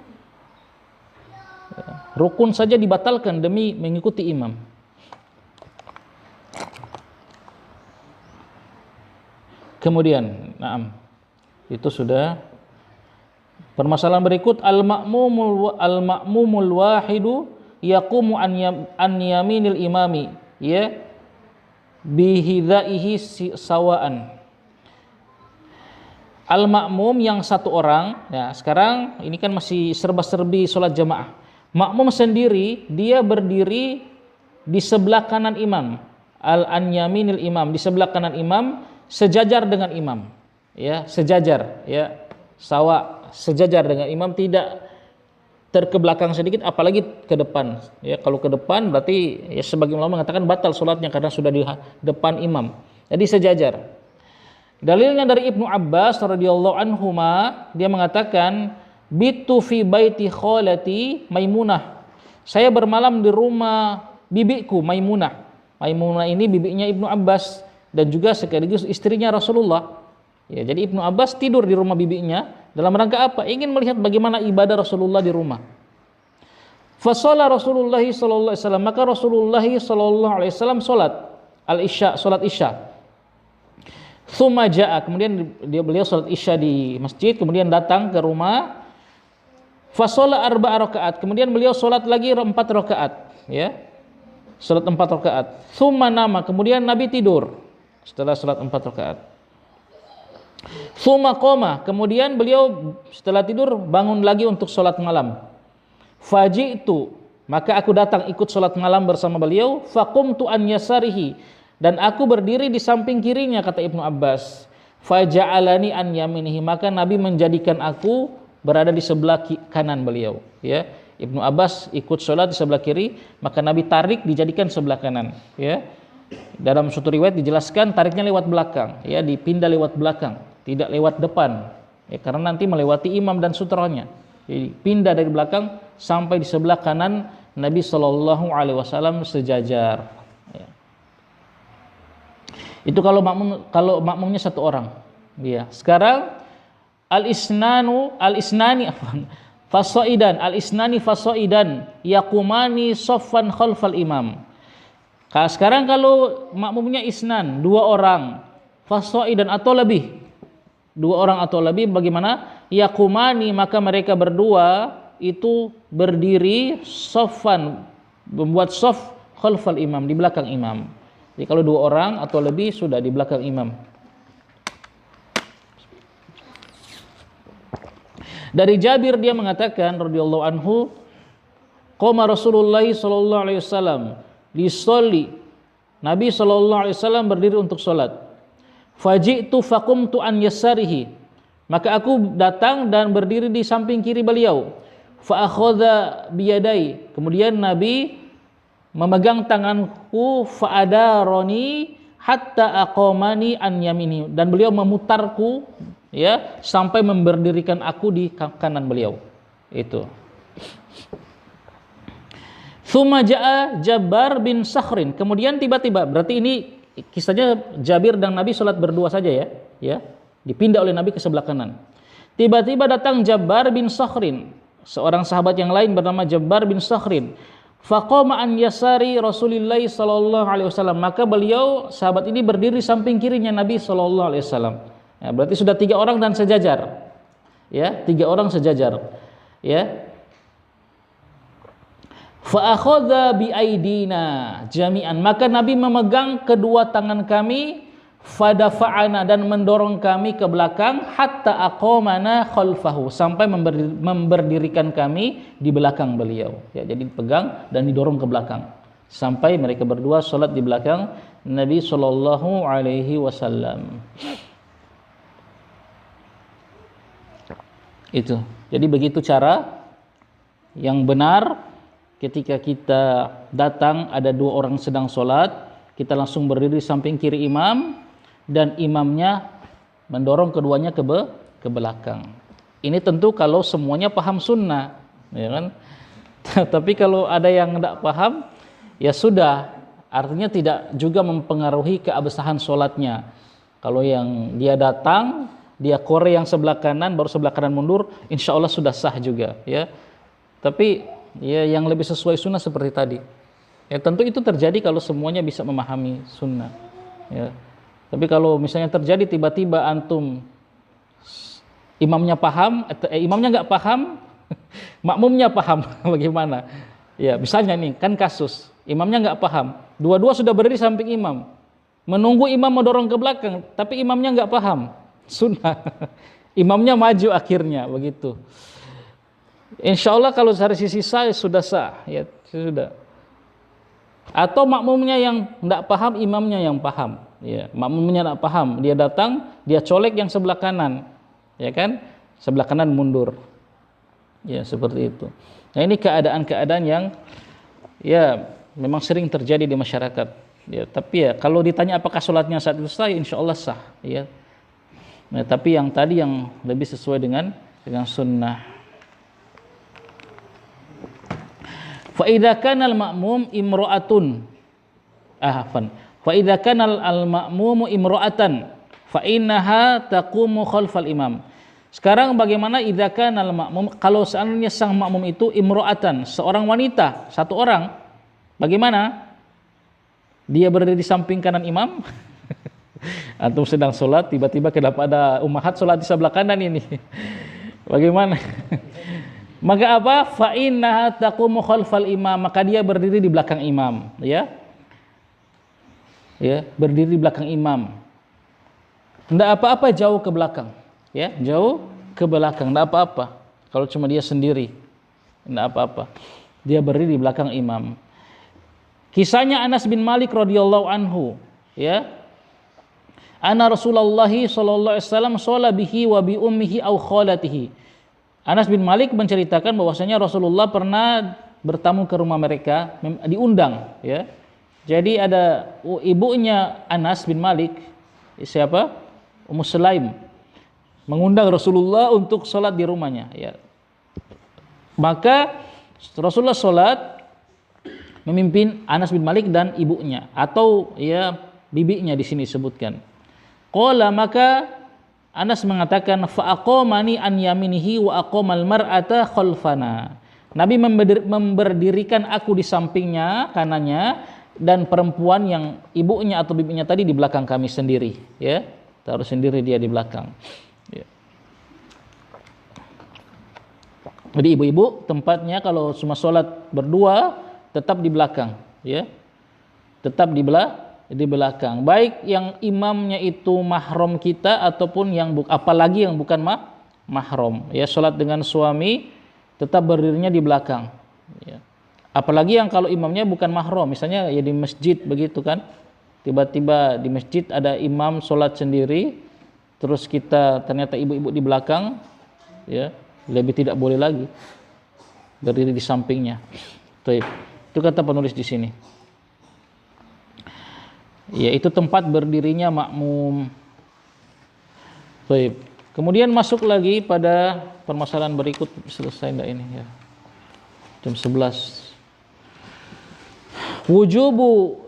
Rukun saja dibatalkan demi mengikuti imam. Kemudian, itu sudah. Permasalahan berikut, al-ma'mumul wahidu yaqumu an yaminil imami, ya, bihidaihi sawaan. Al-ma'mum yang satu orang, ya sekarang ini kan masih serba-serbi sholat jamaah. Makmum sendiri dia berdiri di sebelah kanan imam, an yaminil imam, di sebelah kanan imam, sejajar dengan imam, ya sejajar, ya sawa, sejajar dengan imam, tidak terkebelakang sedikit, apalagi ke depan. Ya kalau ke depan berarti ya sebagian ulama mengatakan batal sholatnya karena sudah di depan imam. Jadi sejajar. Dalilnya dari Ibnu Abbas radhiyallahu anhuma, dia mengatakan bitu fi baiti khalati Maimunah. Saya bermalam di rumah bibiku Maimunah. Maimunah ini bibinya Ibnu Abbas dan juga sekaligus istrinya Rasulullah. Ya, jadi Ibnu Abbas tidur di rumah bibinya dalam rangka apa? Ingin melihat bagaimana ibadah Rasulullah di rumah. Fa shalla Rasulullah sallallahu alaihi wasallam, maka Rasulullah sallallahu alaihi wasallam salat al-isya, salat isya. Tsumma jaa, kemudian beliau salat isya di masjid, kemudian datang ke rumah. Fa shalla arba'a rakaat, kemudian beliau salat lagi 4 rakaat, ya. Salat 4 rakaat. Tsumma nama, kemudian Nabi tidur setelah salat 4 rakaat. Tsumma qoma, kemudian beliau setelah tidur bangun lagi untuk salat malam. Faji'tu, maka aku datang ikut salat malam bersama beliau. Faqumtu an yasarihi, dan aku berdiri di samping kirinya, kata Ibnu Abbas. Faja'alani an yaminihi, maka Nabi menjadikan aku berada di sebelah kanan beliau, ya. Ibnu Abbas ikut salat di sebelah kiri, maka Nabi tarik dijadikan sebelah kanan, ya. Dalam suatu riwayat dijelaskan tariknya lewat belakang, ya, dipindah lewat belakang, tidak lewat depan, ya, karena nanti melewati imam dan sutranya. Jadi pindah dari belakang sampai di sebelah kanan Nabi Shallallahu Alaihi Wasallam sejajar. Ya. Itu kalau makmumnya satu orang. Ya. Sekarang al-isnani fasaidan yaqumani saffan khalfal imam. Sekarang kalau makmumnya isnan, 2 orang, fasaidan atau lebih, 2 orang atau lebih, bagaimana? Yaqumani, maka mereka berdua itu berdiri saffan, membuat shaf khalfal imam, di belakang imam. Jadi kalau 2 orang atau lebih sudah di belakang imam. Dari Jabir dia mengatakan radhiyallahu anhu, qama Rasulullah sallallahu alaihi wasallam lisolli, Nabi sallallahu alaihi wasallam berdiri untuk salat. Faji'tu faqumtu an yasarihi, maka aku datang dan berdiri di samping kiri beliau. Fa akhadha biyadai, kemudian Nabi memegang tanganku, fa adaroni hatta aqamani an yamini, dan beliau memutarku, ya, sampai memberdirikan aku di kanan beliau. Itu. Tsumma jaa Jabbar bin Sakhrin, kemudian tiba-tiba, berarti ini kisahnya Jabir dan Nabi salat berdua saja, ya, ya, dipindah oleh Nabi ke sebelah kanan. Tiba-tiba datang Jabbar bin Sakhrin, seorang sahabat yang lain bernama Jabbar bin Sakhrin. Faqama an yasari Rasulillah sallallahu alaihi wasallam, maka beliau, sahabat ini, berdiri samping kirinya Nabi sallallahu alaihi wasallam. Ya, berarti sudah 3 orang dan sejajar. Ya, 3 orang sejajar. Ya. Fa akhadha bi aidina jami'an, maka Nabi memegang kedua tangan kami, fadafa'ana, dan mendorong kami ke belakang, hatta aqamana khalfahu, sampai memberdirikan kami di belakang beliau. Ya, jadi dipegang dan didorong ke belakang sampai mereka berdua salat di belakang Nabi sallallahu alaihi wasallam. Itu. Jadi begitu cara yang benar. Ketika kita datang ada 2 orang sedang sholat, kita langsung berdiri samping kiri imam, dan imamnya mendorong keduanya ke belakang. Ini tentu kalau semuanya paham sunnah, ya kan? Tapi kalau ada yang tidak paham, ya sudah, artinya tidak juga mempengaruhi keabsahan sholatnya. Kalau yang dia datang, dia kore yang sebelah kanan, baru sebelah kanan mundur, insya Allah sudah sah juga, ya. Tapi ya yang lebih sesuai sunnah seperti tadi. Ya tentu itu terjadi kalau semuanya bisa memahami sunnah, ya. Tapi kalau misalnya terjadi tiba-tiba antum imamnya paham, imamnya nggak paham, makmumnya paham, bagaimana? Ya misalnya nih kan kasus, imamnya nggak paham, dua-dua sudah berdiri samping imam, menunggu imam mendorong ke belakang, tapi imamnya nggak paham, sunnah, imamnya maju akhirnya, begitu. Insya Allah kalau dari sisi sah sudah sah, ya sudah. Atau makmumnya yang tidak paham, imamnya yang paham. Ya, makmumnya tidak paham, dia datang, dia colek yang sebelah kanan, ya kan? Sebelah kanan mundur. Ya seperti itu. Nah ini keadaan-keadaan yang ya memang sering terjadi di masyarakat. Ya, tapi ya kalau ditanya apakah sholatnya saat itu sah, insya Allah sah. Ya. Nah, tapi yang tadi yang lebih sesuai dengan sunnah. Fa idza kana al-ma'mum imra'atun fa idza kana al-ma'mumu imra'atan fa innaha taqumu khalfal imam. Sekarang bagaimana idza kana al-ma'mum, kalau seandainya sang makmum itu imra'atan, seorang wanita, satu orang, bagaimana? Dia berdiri di samping kanan imam. Antum sedang sholat, tiba-tiba kenapa ada ummahat sholat di sebelah kanan ini? Bagaimana? Maka apa? Fa innaha taqumu khalfal imam, maka dia berdiri di belakang imam, ya. Ya, berdiri di belakang imam. Tidak apa-apa jauh ke belakang, ya, jauh ke belakang, tidak apa-apa. Kalau cuma dia sendiri, tidak apa-apa. Dia berdiri di belakang imam. Kisahnya Anas bin Malik radhiyallahu anhu, ya. Anna Rasulullah sallallahu alaihi wasallam shalla bihi wa bi ummihi aw khalatihi. Anas bin Malik menceritakan bahwasanya Rasulullah pernah bertamu ke rumah mereka, diundang, ya. Jadi ada ibunya Anas bin Malik, siapa? Ummu Sulaim, mengundang Rasulullah untuk sholat di rumahnya, ya. Maka Rasulullah sholat memimpin Anas bin Malik dan ibunya, atau ya bibinya di sini disebutkan. Qala, maka Anas mengatakan fa aqamani an yaminihi wa aqamal mar'ata khalfana. Nabi memberdirikan aku di sampingnya kanannya, dan perempuan yang ibunya atau bibinya tadi di belakang kami sendiri, ya. Taruh sendiri dia di belakang. Ya. Jadi ibu-ibu tempatnya kalau cuma sholat berdua tetap di belakang, ya. Tetap di belakang. Baik yang imamnya itu mahram kita ataupun yang apalagi yang bukan mahram, ya. Sholat dengan suami tetap berdirinya di belakang, ya. Apalagi yang kalau imamnya bukan mahram, misalnya ya di masjid begitu kan, tiba-tiba di masjid ada imam sholat sendiri, terus kita ternyata ibu-ibu di belakang, ya, lebih tidak boleh lagi berdiri di sampingnya. Itu kata penulis di sini. Ya, itu tempat berdirinya makmum. Baik. Kemudian masuk lagi pada permasalahan berikut, selesai enggak ini ya? Jam 11. Wujubu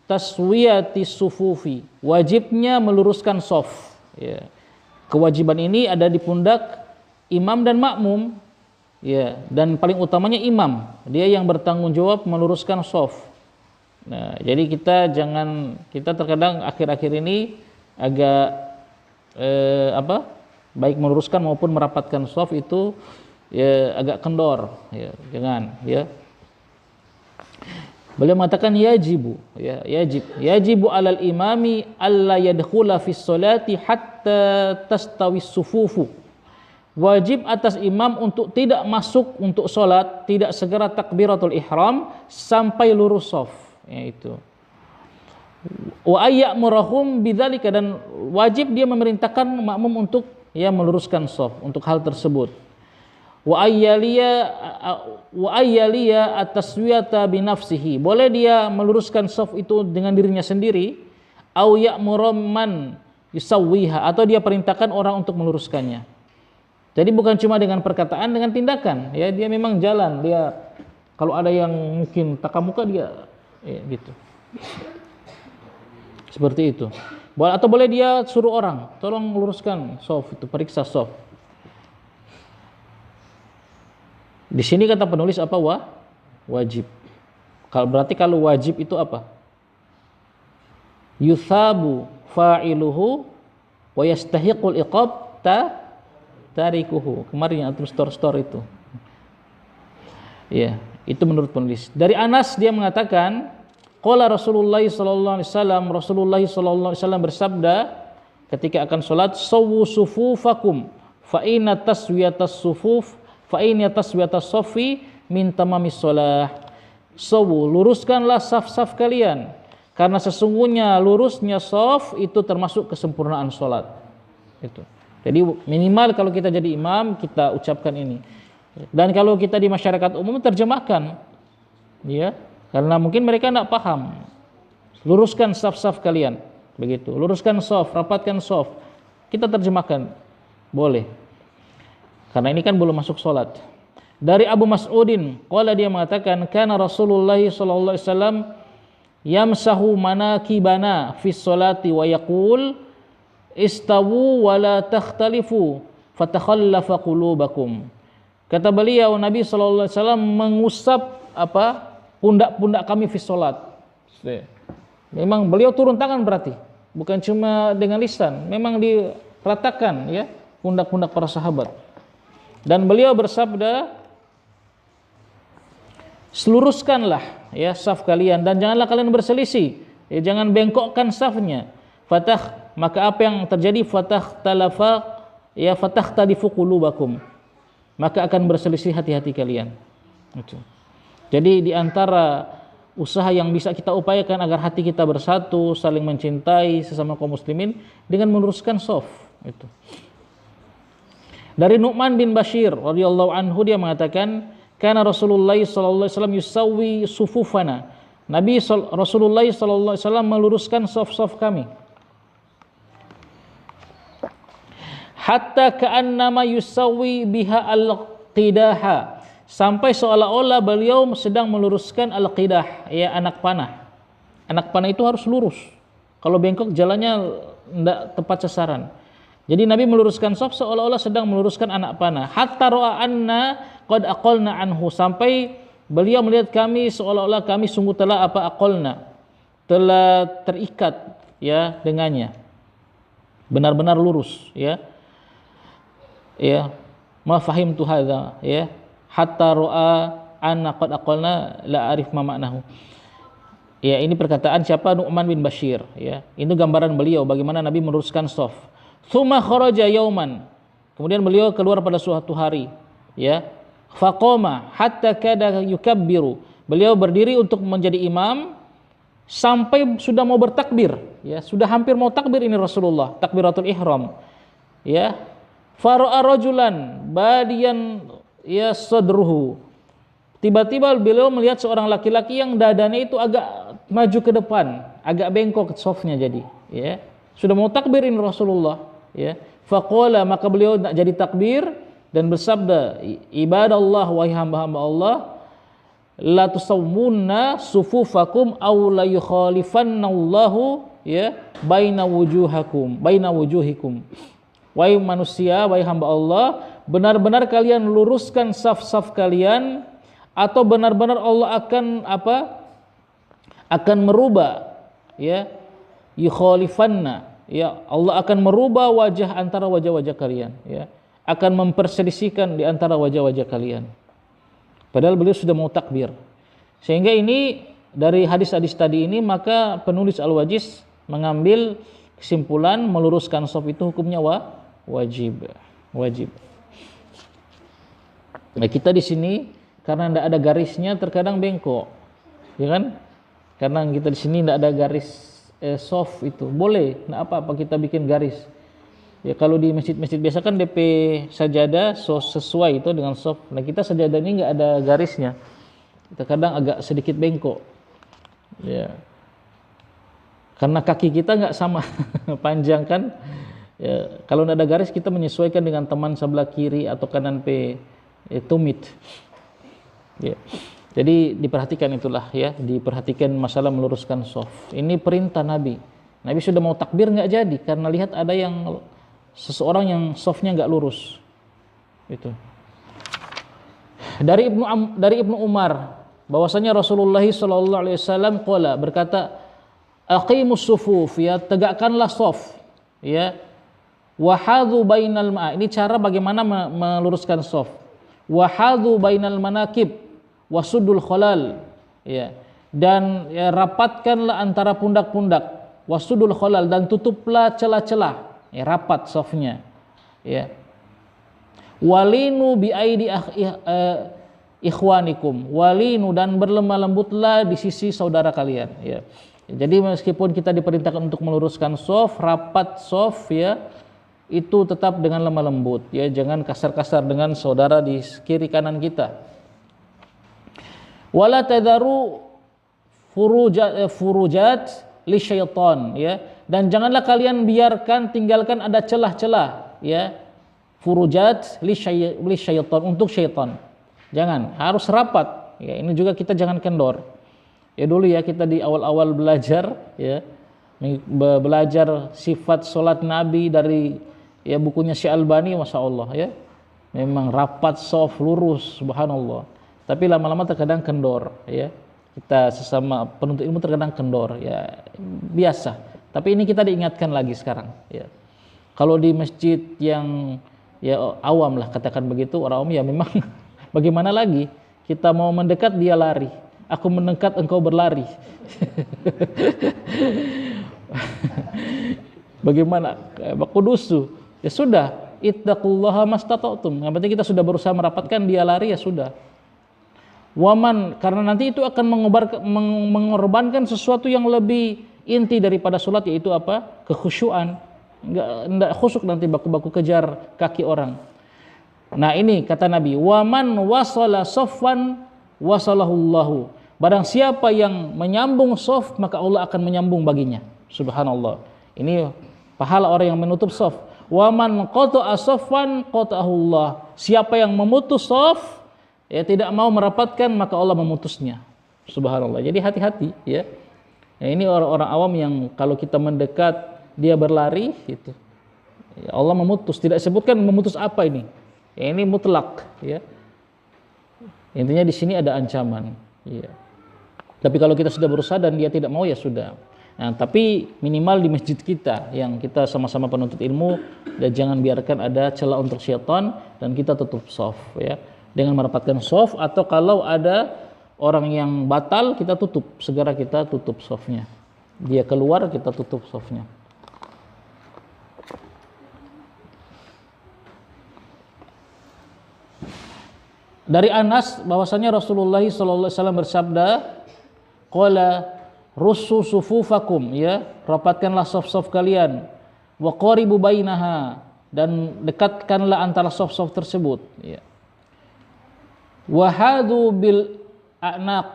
taswiyati sufufi, wajibnya meluruskan shaf, ya. Kewajiban ini ada di pundak imam dan makmum, ya, dan paling utamanya imam, dia yang bertanggung jawab meluruskan shaf. Nah, jadi kita terkadang akhir-akhir ini agak baik meluruskan maupun merapatkan shaf itu ya agak kendor, ya, jangan, ya. Beliau mengatakan yajibu alal imami alla yadkhula fis sholati hatta tastawi sufufu. Wajib atas imam untuk tidak masuk untuk sholat, tidak segera takbiratul ihram sampai lurus shaf, yaitu wa ayyamurahum bidzalika, dan wajib dia memerintahkan makmum untuk ya meluruskan shaf untuk hal tersebut. Wa ayyaliya at-taswiyata bi nafsihi, boleh dia meluruskan shaf itu dengan dirinya sendiri, au ya'muru man yusawwiha, atau dia perintahkan orang untuk meluruskannya. Jadi bukan cuma dengan perkataan, dengan tindakan. Ya, dia memang jalan. Dia kalau ada yang mungkin takamuka dia, ya, gitu. Seperti itu. Atau boleh dia suruh orang, tolong luruskan shaf itu, periksa shaf. Di sini kata penulis apa? Wajib. Berarti kalau wajib itu apa? Yuthabu fa'iluhu wa yastahiqul iqab tarikuhu. Kemarin yang antum store itu. Ya, itu menurut penulis. Dari Anas dia mengatakan, qala Rasulullah sallallahu alaihi wasallam, Rasulullah sallallahu alaihi wasallam bersabda ketika akan salat, sawwu sufufakum fa inna taswiyatas sufuf fa inna taswiyatas saffi min tamamis shalah. Sawwu, luruskanlah saf-saf kalian, karena sesungguhnya lurusnya shaf itu termasuk kesempurnaan salat. Itu. Jadi minimal kalau kita jadi imam kita ucapkan ini. Dan kalau kita di masyarakat umum terjemahkan, ya, karena mungkin mereka tidak paham. Luruskan saf-saf kalian, begitu. Luruskan shaf, rapatkan shaf. Kita terjemahkan, boleh. Karena ini kan belum masuk salat. Dari Abu Mas'udin, qala dia mengatakan, kana Rasulullah sallallahu alaihi wasallam yamsahu manakibana fi sholati wa yaqul istawu wa la takhtalifu fatakhallafa qulubakum. Kata beliau, Nabi sallallahu alaihi wasallam mengusap pundak-pundak kami fi sholat. Memang beliau turun tangan berarti, bukan cuma dengan lisan, memang diratakan ya pundak-pundak para sahabat. Dan beliau bersabda, seluruskanlah ya saf kalian dan janganlah kalian berselisih, ya, jangan bengkokkan safnya. Maka apa yang terjadi? Fathtalifu qulubakum, maka akan berselisih hati-hati kalian. Itu. Jadi di antara usaha yang bisa kita upayakan agar hati kita bersatu, saling mencintai sesama kaum muslimin dengan meluruskan shaf. Itu. Dari Nu'man bin Bashir radhiyallahu anhu dia mengatakan, kana Rasulullah sallallahu alaihi wasallam yusawwi sufufana. Rasulullah sallallahu alaihi wasallam meluruskan shaf-shaf kami. Hatta ka'annama yusawwi biha al-qidaha, sampai seolah-olah beliau sedang meluruskan al-qidah, ya anak panah. Anak panah itu harus lurus. Kalau bengkok jalannya tidak tepat sasaran. Jadi Nabi meluruskan shaf seolah-olah sedang meluruskan anak panah. Hatta ra'a anna qad aqalna anhu, sampai beliau melihat kami seolah-olah kami sungguh telah aqalna, telah terikat ya dengannya. Benar-benar lurus ya. Ya, ma fahimtu hadza ya, hatta ra'a anna qad aqalna la arif ma ma'nahu. Ya, ini perkataan siapa? Nu'man bin Bashir ya. Ini gambaran beliau bagaimana Nabi meluruskan shaf. Tsumma kharaja yauman, kemudian beliau keluar pada suatu hari ya. Faqama hatta kada yukabbiru, beliau berdiri untuk menjadi imam sampai sudah mau bertakbir ya, sudah hampir mau takbir ini Rasulullah, takbiratul ihram ya. Fara'a rajulan badiyan ya sadruhu, tiba-tiba beliau melihat seorang laki-laki yang dadanya itu agak maju ke depan, agak bengkok shafnya, jadi ya sudah mau takbir ini Rasulullah ya. Faqala, maka beliau nak jadi takbir dan bersabda, ibadallah, wahai hamba-hamba Allah, la tusawmunna sufufakum aw la yukhalifannallahu ya baina wujuhikum. Wahai manusia, wahai hamba Allah, benar-benar kalian luruskan saf-saf kalian, atau benar-benar Allah akan merubah ya, yukhalifanna ya, Allah akan merubah wajah antara wajah-wajah kalian ya, akan memperselisihkan di antara wajah-wajah kalian. Padahal beliau sudah mau takbir. Sehingga ini dari hadis-hadis tadi ini, maka penulis Al-Wajiz mengambil kesimpulan meluruskan shaf itu hukumnya wajib. Nah, kita di sini karena tidak ada garisnya terkadang bengkok, ya kan? Karena kita di sini tidak ada garis shaf itu, boleh, nah apa-apa kita bikin garis. Ya kalau di masjid-masjid biasa kan DP sajadah sesuai itu dengan shaf. Nah kita sajadah ini nggak ada garisnya, kita kadang agak sedikit bengkok. Ya. Karena kaki kita nggak sama panjang kan. Ya, kalau tidak ada garis kita menyesuaikan dengan teman sebelah kiri atau kanan tumit. Ya. Jadi diperhatikan itulah ya, diperhatikan masalah meluruskan shaf. Ini perintah Nabi. Nabi sudah mau takbir nggak jadi karena lihat ada yang seseorang yang shafnya nggak lurus. Itu. Dari Ibnu Umar bahwasanya Rasulullah sallallahu alaihi wasallam qala berkata, aqimus sufuf, ya, tegakkanlah shaf, ya. Wahadhu bainal ini cara bagaimana meluruskan shaf. Wahadhu bainal manakib wasudul khalal, ya, dan ya, rapatkanlah antara pundak-pundak, wasudul khalal, dan tutuplah celah-celah, ya, rapat shafnya, ya. Walinu bi aidi ikhwanikum, walinu, dan berlemah lembutlah di sisi saudara kalian, ya. Jadi meskipun kita diperintahkan untuk meluruskan shaf, rapat shaf, ya, itu tetap dengan lemah lembut, ya, jangan kasar-kasar dengan saudara di kiri kanan kita. Wala tadharu furujat li syaitan, ya, dan janganlah kalian tinggalkan ada celah-celah, ya, furujat li syaitan, untuk syaitan. Jangan, harus rapat, ya. Ini juga kita jangan kendor. Ya dulu ya kita di awal-awal belajar, ya, belajar sifat sholat Nabi dari ya bukunya Syekh Albani, Masya Allah, ya, memang rapat, shaf, lurus, subhanallah. Tapi lama-lama terkadang kendor, ya, kita sesama penuntut ilmu terkadang kendor, ya, biasa. Tapi ini kita diingatkan lagi sekarang, ya. Kalau di masjid yang ya awam lah katakan begitu, orang awam, ya memang bagaimana lagi, kita mau mendekat dia lari, aku mendekat engkau berlari. Bagaimana kudusu, ya sudah, ittaqullaha mastata'tum, yang penting kita sudah berusaha merapatkan, dia lari, ya sudah. Waman, karena nanti itu akan mengorbankan sesuatu yang lebih inti daripada sholat, yaitu apa? Kekhusyuan. Enggak khusyuk, nanti baku-baku kejar kaki orang. Nah ini kata Nabi, waman wasala saffan wasalahullahu, barang siapa yang menyambung shaf maka Allah akan menyambung baginya. Subhanallah, ini pahala orang yang menutup shaf. Waman qata'a saffan qata'ahullah, siapa yang memutus shaf, ya, tidak mau merapatkan, maka Allah memutusnya. Subhanallah. Jadi hati-hati, ya. Ya, ini orang-orang awam yang kalau kita mendekat dia berlari, itu ya, Allah memutus. Tidak sebutkan memutus apa ini. Ya, ini mutlak, ya. Intinya di sini ada ancaman, ya. Tapi kalau kita sudah berusaha dan dia tidak mau, ya sudah. Nah, tapi minimal di masjid kita yang kita sama-sama penuntut ilmu, dan jangan biarkan ada celah untuk syaitan, dan kita tutup shaf, ya, dengan merapatkan shaf, atau kalau ada orang yang batal kita tutup, segera kita tutup shafnya. Dia keluar, kita tutup shafnya. Dari Anas bahwasanya Rasulullah SAW bersabda, qala russu sufufakum, ya, rapatkanlah shaf-shaf kalian, wa qaribu bainaha, dan dekatkanlah antara shaf-shaf tersebut, ya. Wahadu bil a'naq,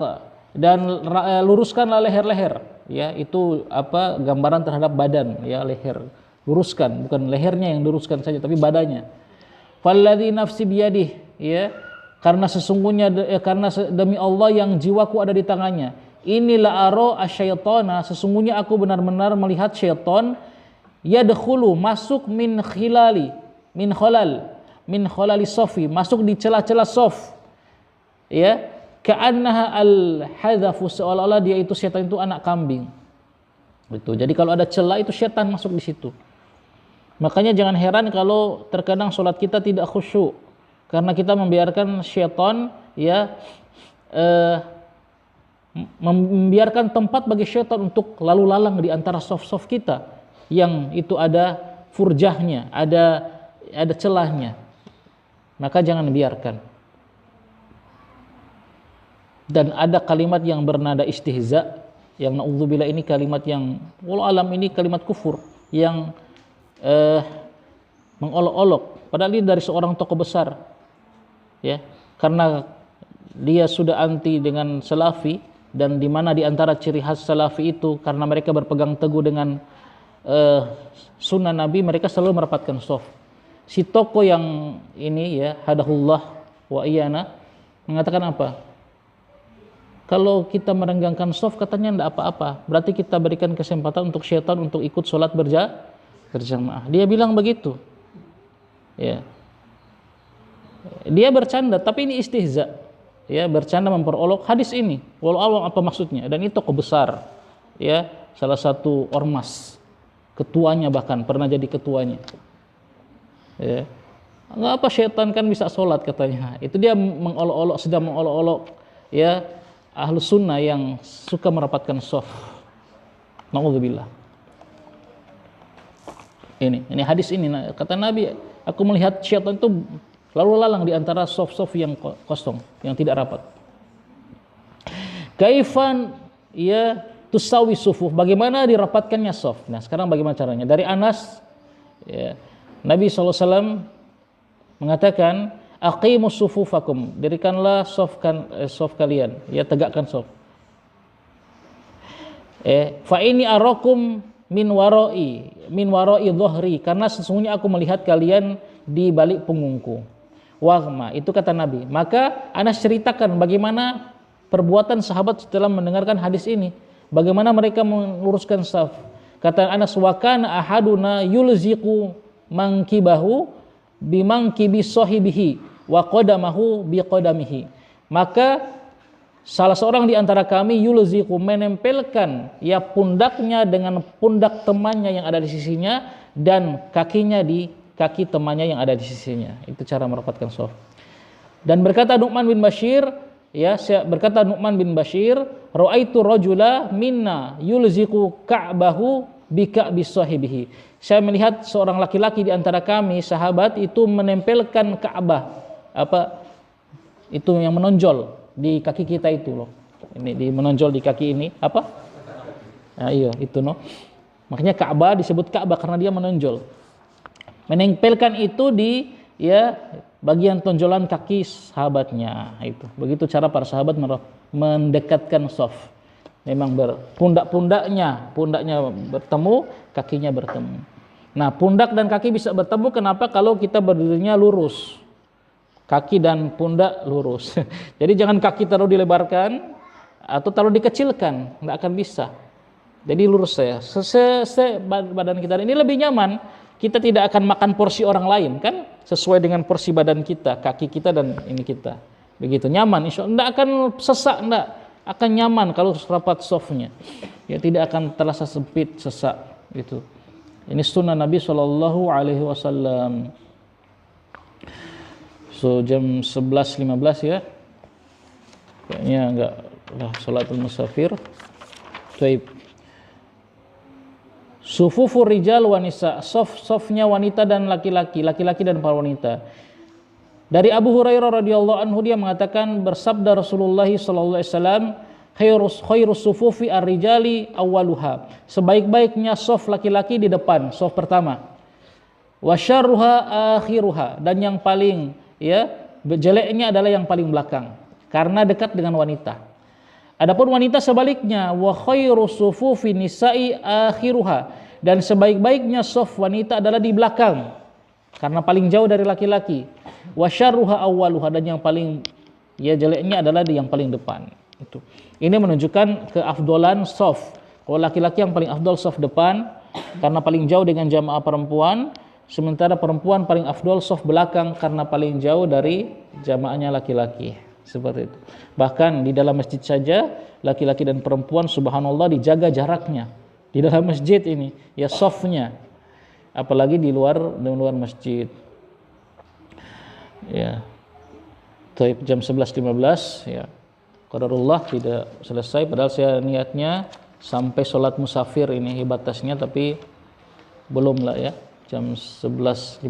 dan luruskanlah leher-leher, ya, itu apa, gambaran terhadap badan, ya, leher luruskan, bukan lehernya yang luruskan saja tapi badannya. Falladzi nafsi biyadih, ya, karena sesungguhnya karena demi Allah yang jiwaku ada di tangannya, inilah aro asyaitona, sesungguhnya aku benar-benar melihat syaitan, yadkhulu, masuk min khalali safi, masuk di celah-celah shaf, ya, ka'annaha al-hadhafu, seolah-olah dia itu setan itu anak kambing. Itu. Jadi kalau ada celah itu setan masuk di situ. Makanya jangan heran kalau terkadang sholat kita tidak khusyuk, karena kita membiarkan setan, ya, membiarkan tempat bagi syaitan untuk lalu lalang di antara shaf-shaf kita yang itu ada furjahnya, ada celahnya. Maka jangan biarkan. Dan ada kalimat yang bernada istihza, yang na'udzubillah, ini kalimat yang wallahu alam ini kalimat kufur, yang mengolok-olok, padahal ini dari seorang tokoh besar, ya, karena dia sudah anti dengan salafi, dan di mana di antara ciri khas Salafi itu karena mereka berpegang teguh dengan sunnah Nabi, mereka selalu merapatkan shaf. Si tokoh yang ini ya, hadahullah wa iyana, mengatakan apa? Kalau kita merenggangkan shaf katanya tidak apa-apa, berarti kita berikan kesempatan untuk syaitan untuk ikut sholat berjamaah. Dia bilang begitu. Ya. Dia bercanda, tapi ini istihza. Ya, bercanda memperolok hadis ini. Walau alam apa maksudnya? Dan itu tokoh besar. Ya, salah satu ormas. Ketuanya bahkan pernah jadi ketuanya. Ya. Enggak apa, syaitan kan bisa sholat katanya. Itu dia mengolok-olok, sedang mengolok-olok ya Ahlus Sunnah yang suka merapatkan shaf. Na'udzubillah. Ini hadis ini kata Nabi, aku melihat syaitan itu lalu lalang di antara shaf-shaf yang kosong, yang tidak rapat. Kaifan ya tusawi sufuf, bagaimana dirapatkannya shaf. Nah, sekarang bagaimana caranya? Dari Anas ya, Nabi SAW mengatakan, aqimus sufufakum, dirikanlah shaf kalian, ya tegakkan shaf. Fa ini arakum min warai dhahri, karena sesungguhnya aku melihat kalian di balik punggungku. Wahma, itu kata Nabi. Maka Anas ceritakan bagaimana perbuatan sahabat setelah mendengarkan hadis ini, bagaimana mereka meluruskan shaf. Kata Anas, wa kana ahaduna yulziqu mangkibahu bimangkibi sahibihi wa qadamahu biqadamihi. Maka salah seorang di antara kami yulziqu, menempelkan ya pundaknya dengan pundak temannya yang ada di sisinya dan kakinya di kaki temannya yang ada di sisinya. Itu cara merapatkan shaf. Dan berkata Nu'man bin Bashir, ra'aitu rajula minna yulziqu ka'bahu bika'bi sahibihi. Saya melihat seorang laki-laki di antara kami sahabat itu menempelkan Ka'bah, apa itu yang menonjol di kaki kita itu loh. Ini di menonjol di kaki ini apa? Nah, iya itu no. Makanya Ka'bah disebut Ka'bah karena dia menonjol. Menempelkan itu di ya bagian tonjolan kaki sahabatnya itu. Begitu cara para sahabat mendekatkan shaf. Memang pundaknya bertemu, kakinya bertemu. Nah, pundak dan kaki bisa bertemu kenapa? Kalau kita berdirinya lurus. Kaki dan pundak lurus. Jadi jangan kaki terlalu dilebarkan atau terlalu dikecilkan, enggak akan bisa. Jadi lurus saya. Badan kita ini lebih nyaman. Kita tidak akan makan porsi orang lain kan? Sesuai dengan porsi badan kita, kaki kita dan ini kita. Begitu nyaman, insyaallah enggak akan sesak, enggak akan nyaman kalau rapat shafnya. Ya tidak akan terasa sempit, sesak gitu. Ini sunnah Nabi sallallahu alaihi wasallam. So jam 11.15 ya. Kayaknya enggak lah salatul musafir. Baik. Sufufur rijal wa nisa, shafnya wanita dan laki-laki dan para wanita. Dari Abu Hurairah radhiyallahu anhu dia mengatakan, bersabda Rasulullah sallallahu alaihi wasallam, khairus sufufi ar-rijali awwaluha. Sebaik-baiknya shaf laki-laki di depan, shaf pertama. Wa syarruha akhiruha, dan yang paling ya jeleknya adalah yang paling belakang karena dekat dengan wanita. Adapun wanita sebaliknya, wa khairus sufufi nisa'i akhiruha, dan sebaik-baiknya shaf wanita adalah di belakang karena paling jauh dari laki-laki. Wa syarruha awwaluha, dan yang paling ya jeleknya adalah di yang paling depan. Itu. Ini menunjukkan keafdolan shaf. Kalau laki-laki yang paling afdol shaf depan karena paling jauh dengan jamaah perempuan, sementara perempuan paling afdol shaf belakang karena paling jauh dari jamaahnya laki-laki. Seperti itu. Bahkan di dalam masjid saja laki-laki dan perempuan subhanallah dijaga jaraknya. Di dalam masjid ini ya shafnya. Apalagi di luar masjid. Ya. Taib jam 11.15 ya. Qadarullah tidak selesai padahal saya niatnya sampai sholat musafir ini batasnya, tapi belum lah ya. Jam 11.15.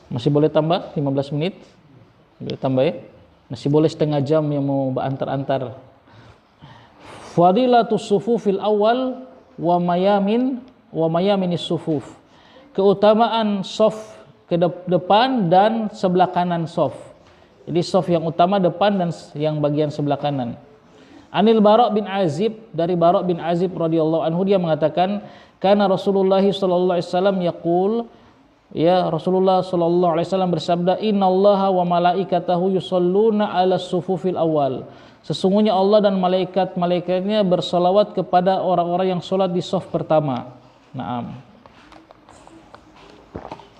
Masih boleh tambah 15 menit? Boleh tambah ya? Masih boleh setengah jam yang mau antar-antar. Fadilatus sufufil awal wa mayaminis sufuf. Keutamaan shaf ke depan dan sebelah kanan shaf. Jadi saf yang utama depan dan yang bagian sebelah kanan. Anil Bara' bin Azib, dari Bara' bin Azib radhiyallahu anhu, dia mengatakan, kana Rasulullah sallallahu alaihi wasallam yaqul, ya Rasulullah sallallahu alaihi wasallam bersabda, innallaha wa malaikatahu yusholluna 'alas sufufil awal. Sesungguhnya Allah dan malaikat-malaikatnya bersalawat kepada orang-orang yang salat di saf pertama. Naam.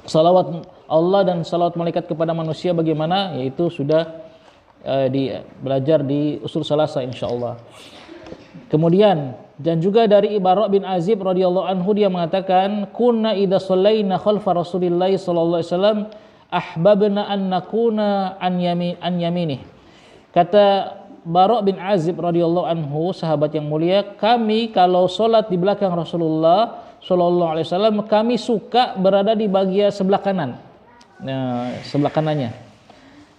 Salawat Allah dan salawat malaikat kepada manusia bagaimana? Yaitu sudah belajar di usul salasa insyaallah. Kemudian dan juga dari Bara' bin Azib radhiyallahu anhu, dia mengatakan, kunna idza shallaina khalfa Rasulillah sallallahu alaihi wasallam ahbabna an nakuna an yaminih. Kata Bara' bin Azib radhiyallahu anhu, sahabat yang mulia, kami kalau salat di belakang Rasulullah sallallahu alaihi wasallam, kami suka berada di bagian sebelah kanan. Nah, sebelah kanannya.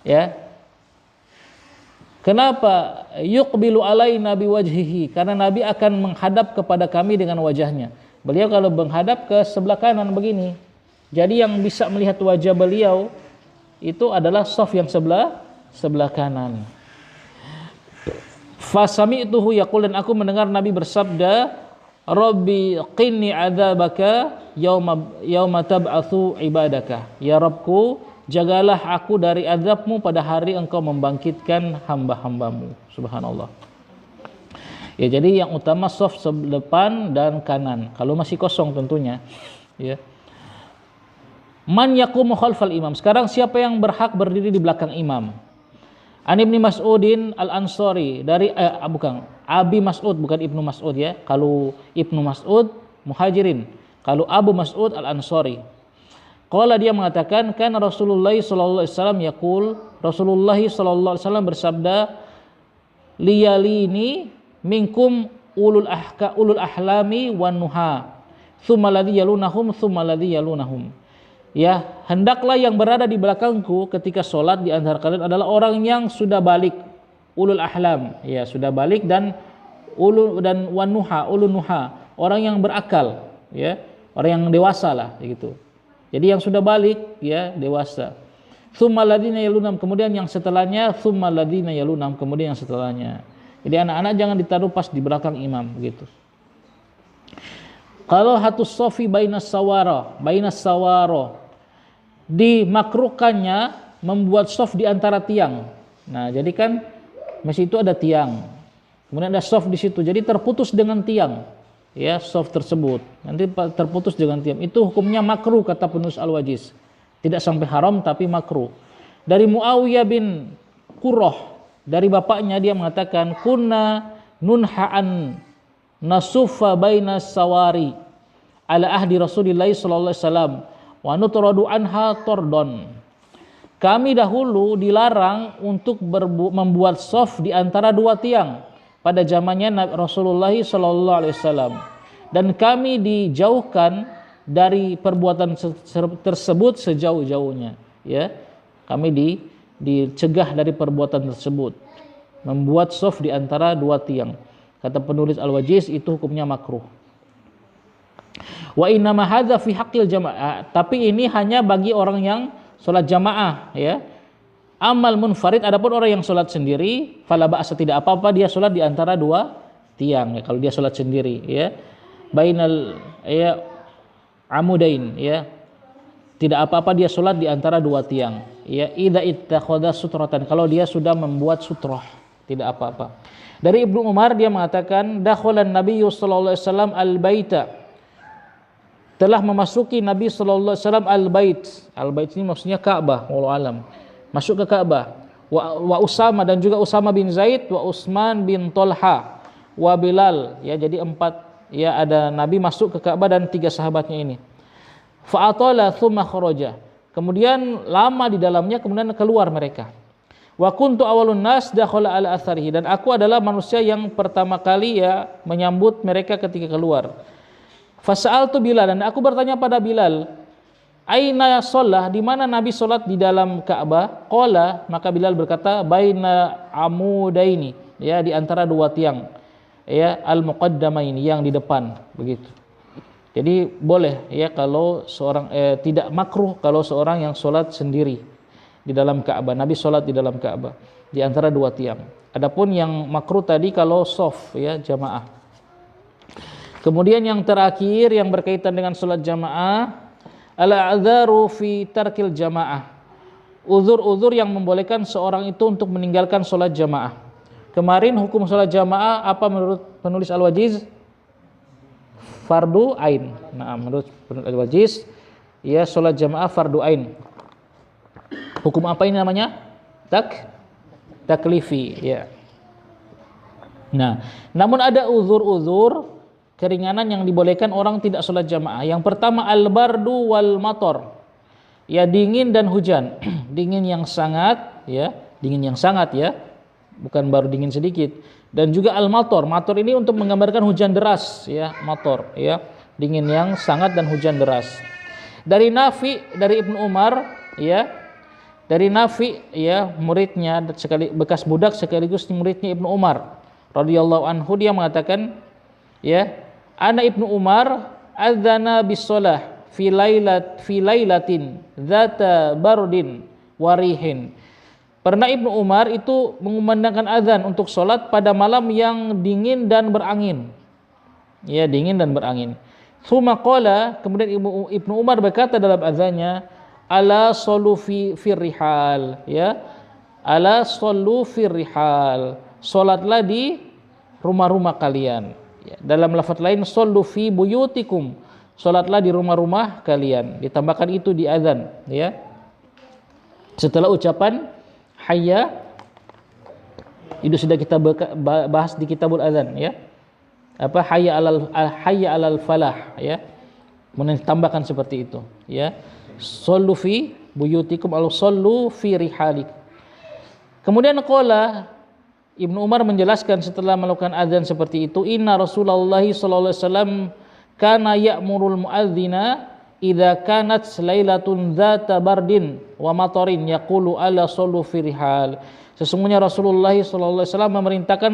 Ya. Kenapa? Yuqbilu alaina biwajhihi, karena Nabi akan menghadap kepada kami dengan wajahnya. Beliau kalau menghadap ke sebelah kanan begini. Jadi yang bisa melihat wajah beliau itu adalah shaf yang sebelah kanan. Fasami'tuhu yaqul, dan aku mendengar Nabi bersabda, Rabbi qinni adzabaka yauma tab'atsu ibadaka. Ya Rabbku, jagalah aku dari azabmu pada hari engkau membangkitkan hamba-hambamu. Subhanallah. Ya, jadi yang utama shaf depan dan kanan. Kalau masih kosong tentunya. Ya. Man yaqumu khalfal imam. Sekarang siapa yang berhak berdiri di belakang imam? An Ibnu Mas'udin Al-Ansari, dari Abi Mas'ud, bukan Ibnu Mas'ud ya. Kalau Ibnu Mas'ud Muhajirin, kalau Abu Mas'ud Al-Ansari. Qala, dia mengatakan, kan Rasulullah sallallahu alaihi wasallam yaqul, Rasulullah sallallahu alaihi wasallam bersabda, liyalini minkum ulul ahlami wan nuha, tsumma alladhi yalunahum, tsumma alladhi yalunahum. Ya, hendaklah yang berada di belakangku ketika sholat di antara kalian adalah orang yang sudah balik, ulul ahlam, ya sudah balik, dan wan nuha, ulun nuha, orang yang berakal, ya orang yang dewasa lah, gitu. Jadi yang sudah balik, ya dewasa. Tsumma alladziina yalunhum, kemudian yang setelahnya, tsumma alladziina yalunhum, kemudian yang setelahnya. Jadi anak-anak jangan ditaruh pas di belakang imam, begitu. Kalau hatus sofi bainas sawara, dimakruhkannya membuat sof di antara tiang. Nah, jadi kan masjid itu ada tiang, kemudian ada sof di situ, jadi terputus dengan tiang, ya sof tersebut nanti terputus dengan tiang, itu hukumnya makruh kata penulis Al-Wajiz, tidak sampai haram tapi makruh. Dari Muawiyah bin Qurrah, dari bapaknya, dia mengatakan, kunna nunha'an nasufa bainas sawari ala ahdi Rasulillah sallallahu alaihi wasallam wa nutradu anha tordon. Kami dahulu dilarang untuk membuat sof di antara dua tiang pada zamannya Rasulullah sallallahu alaihi wasallam, dan kami dijauhkan dari perbuatan tersebut sejauh-jauhnya, ya. Kami dicegah dari perbuatan tersebut, membuat sof di antara dua tiang. Kata penulis Al-Wajiz, itu hukumnya makruh. Wa inna ma hadza fi haqqil jamaah, tapi ini hanya bagi orang yang salat jamaah, ya. Amal munfarid, adapun orang yang salat sendiri, fala ba'sa, tidak apa-apa dia salat di antara dua tiang, ya, kalau dia salat sendiri, ya. Bainal ya amudain, ya. Tidak apa-apa dia salat di antara dua tiang, ya. Idza ittakhadha sutratan, kalau dia sudah membuat sutrah, tidak apa-apa. Dari Ibnu Umar, dia mengatakan, dakhalan Nabiyyu sallallahu alaihi wasallam al-baita, telah memasuki Nabi sallallahu alaihi wasallam al-bait. Al-bait ini maksudnya Ka'bah, wallahu alam. Masuk ke Ka'bah. Wa Usama, dan juga Usama bin Zaid, wa Utsman bin Talha, wa Bilal. Ya, jadi 4, ya, ada Nabi masuk ke Ka'bah dan 3 sahabatnya ini. Fa atala tsumma kharaja. Kemudian lama di dalamnya, kemudian keluar mereka. Wa kuntu awalun nas dakhala ala atharihi, dan aku adalah manusia yang pertama kali, ya, menyambut mereka ketika keluar. Fasa'altu Bilal, dan aku bertanya pada Bilal, aina sholah, di mana Nabi sholat di dalam Ka'bah? Qala, maka Bilal berkata, baina amudaini, ya, di antara dua tiang, ya, al-muqaddamaini, yang di depan, begitu. Jadi boleh, ya, kalau seorang tidak makruh kalau seorang yang sholat sendiri, di dalam Ka'bah. Nabi sholat di dalam Ka'bah di antara dua tiang. Adapun yang makruh tadi kalau soft ya jamaah. Kemudian yang terakhir yang berkaitan dengan sholat jamaah, al-a'dzaru fi tarkil jamaah. Uzur-uzur yang membolehkan seorang itu untuk meninggalkan sholat jamaah. Kemarin hukum sholat jamaah apa menurut penulis Al-Wajiz? Fardu ain. Nah, menurut penulis Al-Wajiz ya sholat jamaah fardu ain. Hukum apa ini namanya? Taklifi ya. Nah, namun ada uzur-uzur keringanan yang dibolehkan orang tidak sholat jamaah. Yang pertama al-bardu wal mator. Ya dingin dan hujan. Dingin yang sangat ya, bukan baru dingin sedikit. Dan juga al-mator. Mator ini untuk menggambarkan hujan deras ya, mator ya. Dingin yang sangat dan hujan deras. Dari Nafi, dari Ibnu Umar ya. Dari Nafi ya, muridnya sekali bekas budak sekaligus muridnya Ibnu Umar radhiyallahu anhu, dia mengatakan ya, ana Ibnu Umar adzana bis shalah fi lailatin dzata bardin warihin. Pernah Ibnu Umar itu mengumandangkan azan untuk sholat pada malam yang dingin dan berangin. Ya, dingin dan berangin. Tsumma qala, kemudian Ibnu Umar berkata dalam azannya, ala sallu fi rihal, ya. Ala sallu fi rihal. Salatlah di rumah-rumah kalian. Ya, dalam lafaz lain sallu fi buyutikum. Salatlah di rumah-rumah kalian. Ditambahkan itu di azan, ya. Setelah ucapan hayya, itu sudah kita bahas di kitabul azan ya. Apa hayya alal falah ya. Menambahkan seperti itu ya. Sallu fi buyutikum al sallu fi rihalik. Kemudian qala Ibnu Umar menjelaskan setelah melakukan azan seperti itu, inna Rasulullah sallallahu alaihi wasallam kana ya'murul muadzina idza kanat lailatun dzata bardin wa matarin yaqulu ala sallu fi rihal. Sesungguhnya Rasulullah sallallahu alaihi wasallam memerintahkan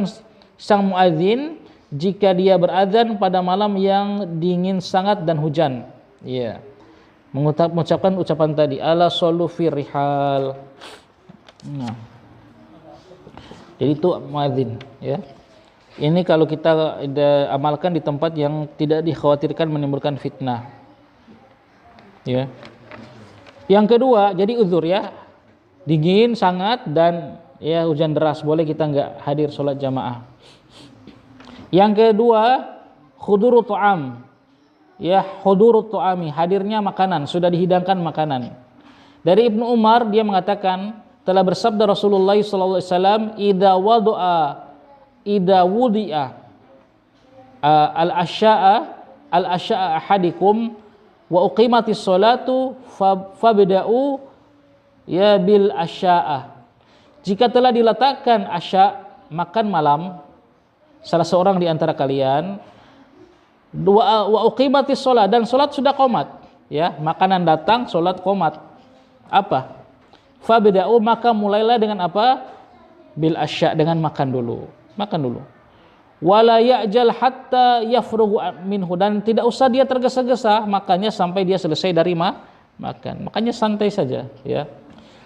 sang muadzin jika dia berazan pada malam yang dingin sangat dan hujan. Ya. Mengucapkan ucapan tadi ala sallu fi rihal. Nah. Jadi itu muadzin ya. Ini kalau kita amalkan di tempat yang tidak dikhawatirkan menimbulkan fitnah. Ya. Yang kedua, jadi uzur ya. Dingin sangat dan ya hujan deras, boleh kita enggak hadir sholat jamaah. Yang kedua, hudurut ta'am. Ya, hudurut ta'ami, hadirnya makanan, sudah dihidangkan makanan. Dari Ibnu Umar dia mengatakan, telah bersabda Rasulullah sallallahu alaihi wasallam, idza wudi'a al-asya'a ahadikum wa uqimatis sholatu fabda'u ya bil asya'a. Jika telah diletakkan asya, makan malam, salah seorang di antara kalian, wa uqimatis sholat, dan sholat sudah qomat ya, makanan datang, sholat qomat, apa? Fabda'u, maka mulailah dengan apa? Bil asya, dengan makan dulu. Wala ya'jal hatta yafrugu minhu, dan tidak usah dia tergesa-gesa makannya sampai dia selesai dari makan. Makanya santai saja ya.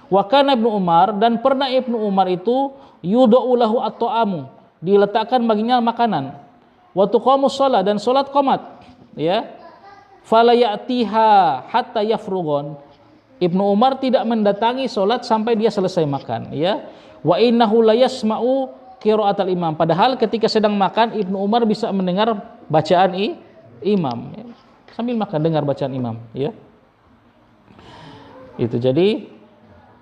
Wa kana Ibnu Umar, dan pernah Ibnu Umar itu yudau lahu at-ta'amu, diletakkan baginya makanan. Wa tuqamus shalah, dan salat qomat ya. Fala ya'tiha hatta yafrugon. Ibnu Umar tidak mendatangi salat sampai dia selesai makan ya. Wa innahu la yasma'u qiraatal imam, padahal ketika sedang makan Ibnu Umar bisa mendengar bacaan imam ya. Sambil makan dengar bacaan imam ya. Itu jadi,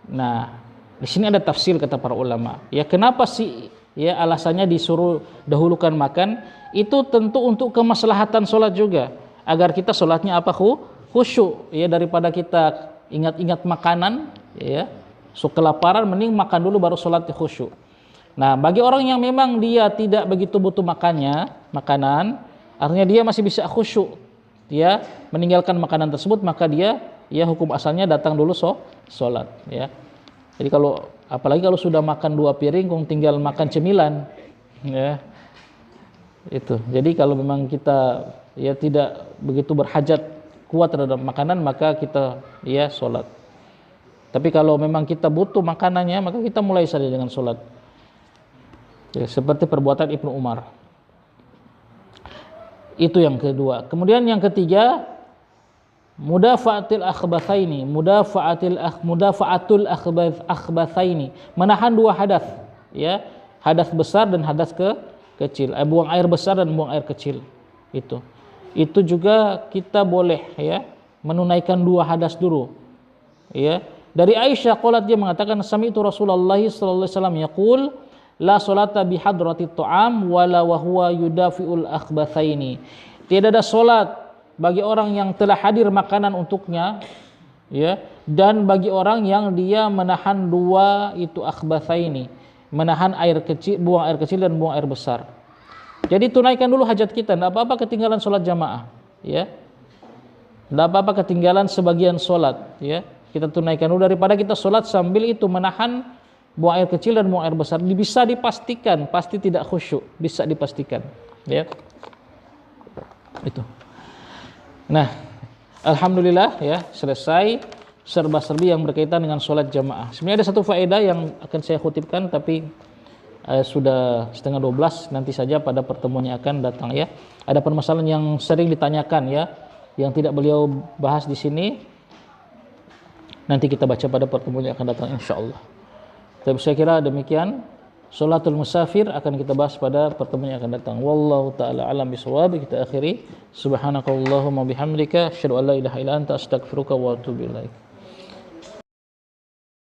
nah di sini ada tafsir kata para ulama ya, kenapa sih ya alasannya disuruh dahulukan makan, itu tentu untuk kemaslahatan sholat juga, agar kita sholatnya apa, khusyuk ya, daripada kita ingat-ingat makanan ya, kelaparan, mending makan dulu baru sholat khusyuk. Nah, bagi orang yang memang dia tidak begitu butuh makanan, artinya dia masih bisa khusyuk, dia meninggalkan makanan tersebut, maka dia ya hukum asalnya datang dulu sholat ya. Jadi kalau apalagi kalau sudah makan 2 piring, kok tinggal makan cemilan ya. Itu. Jadi kalau memang kita ya tidak begitu berhajat kuat terhadap makanan, maka kita ya sholat. Tapi kalau memang kita butuh makanannya, maka kita mulai saja dengan sholat. Ya, seperti perbuatan Ibnu Umar. Itu yang kedua. Kemudian yang ketiga, mudafa'atul akhbathaini, menahan dua hadas, ya, hadas besar dan hadas kecil, buang air besar dan buang air kecil. Itu juga kita boleh, ya, menunaikan dua hadas dulu, ya. Dari Aisyah qalat, dia mengatakan sami'tu Rasulullah sallallahu alaihi wasallam yaqul la salata bi hadratit ta'am wala wa huwa yudafi'ul akhbathaini. Tidak ada salat bagi orang yang telah hadir makanan untuknya, ya, dan bagi orang yang dia menahan dua itu akhbathaini, menahan air kecil, buang air kecil dan buang air besar. Jadi tunaikan dulu hajat kita, tidak apa-apa ketinggalan sholat jamaah, ya, tidak apa-apa ketinggalan sebagian sholat, ya, kita tunaikan dulu daripada kita sholat sambil itu menahan buang air kecil dan buang air besar. Bisa dipastikan, pasti tidak khusyuk, bisa dipastikan, ya. Itu. Nah, alhamdulillah, ya, selesai serba-serbi yang berkaitan dengan sholat jamaah. Sebenarnya ada satu faedah yang akan saya kutipkan, tapi sudah 11:30, nanti saja pada pertemuan yang akan datang, ya. Ada permasalahan yang sering ditanyakan, ya, yang tidak beliau bahas di sini. Nanti kita baca pada pertemuan yang akan datang, insyaallah. Tapi saya kira demikian. Sholatul musafir akan kita bahas pada pertemuan yang akan datang. Wallahu taala alam bisawab. Kita akhiri. Subhanakallahumma bihamdika asyhadu an la ilaha illa anta astaghfiruka wa atubu ilaik.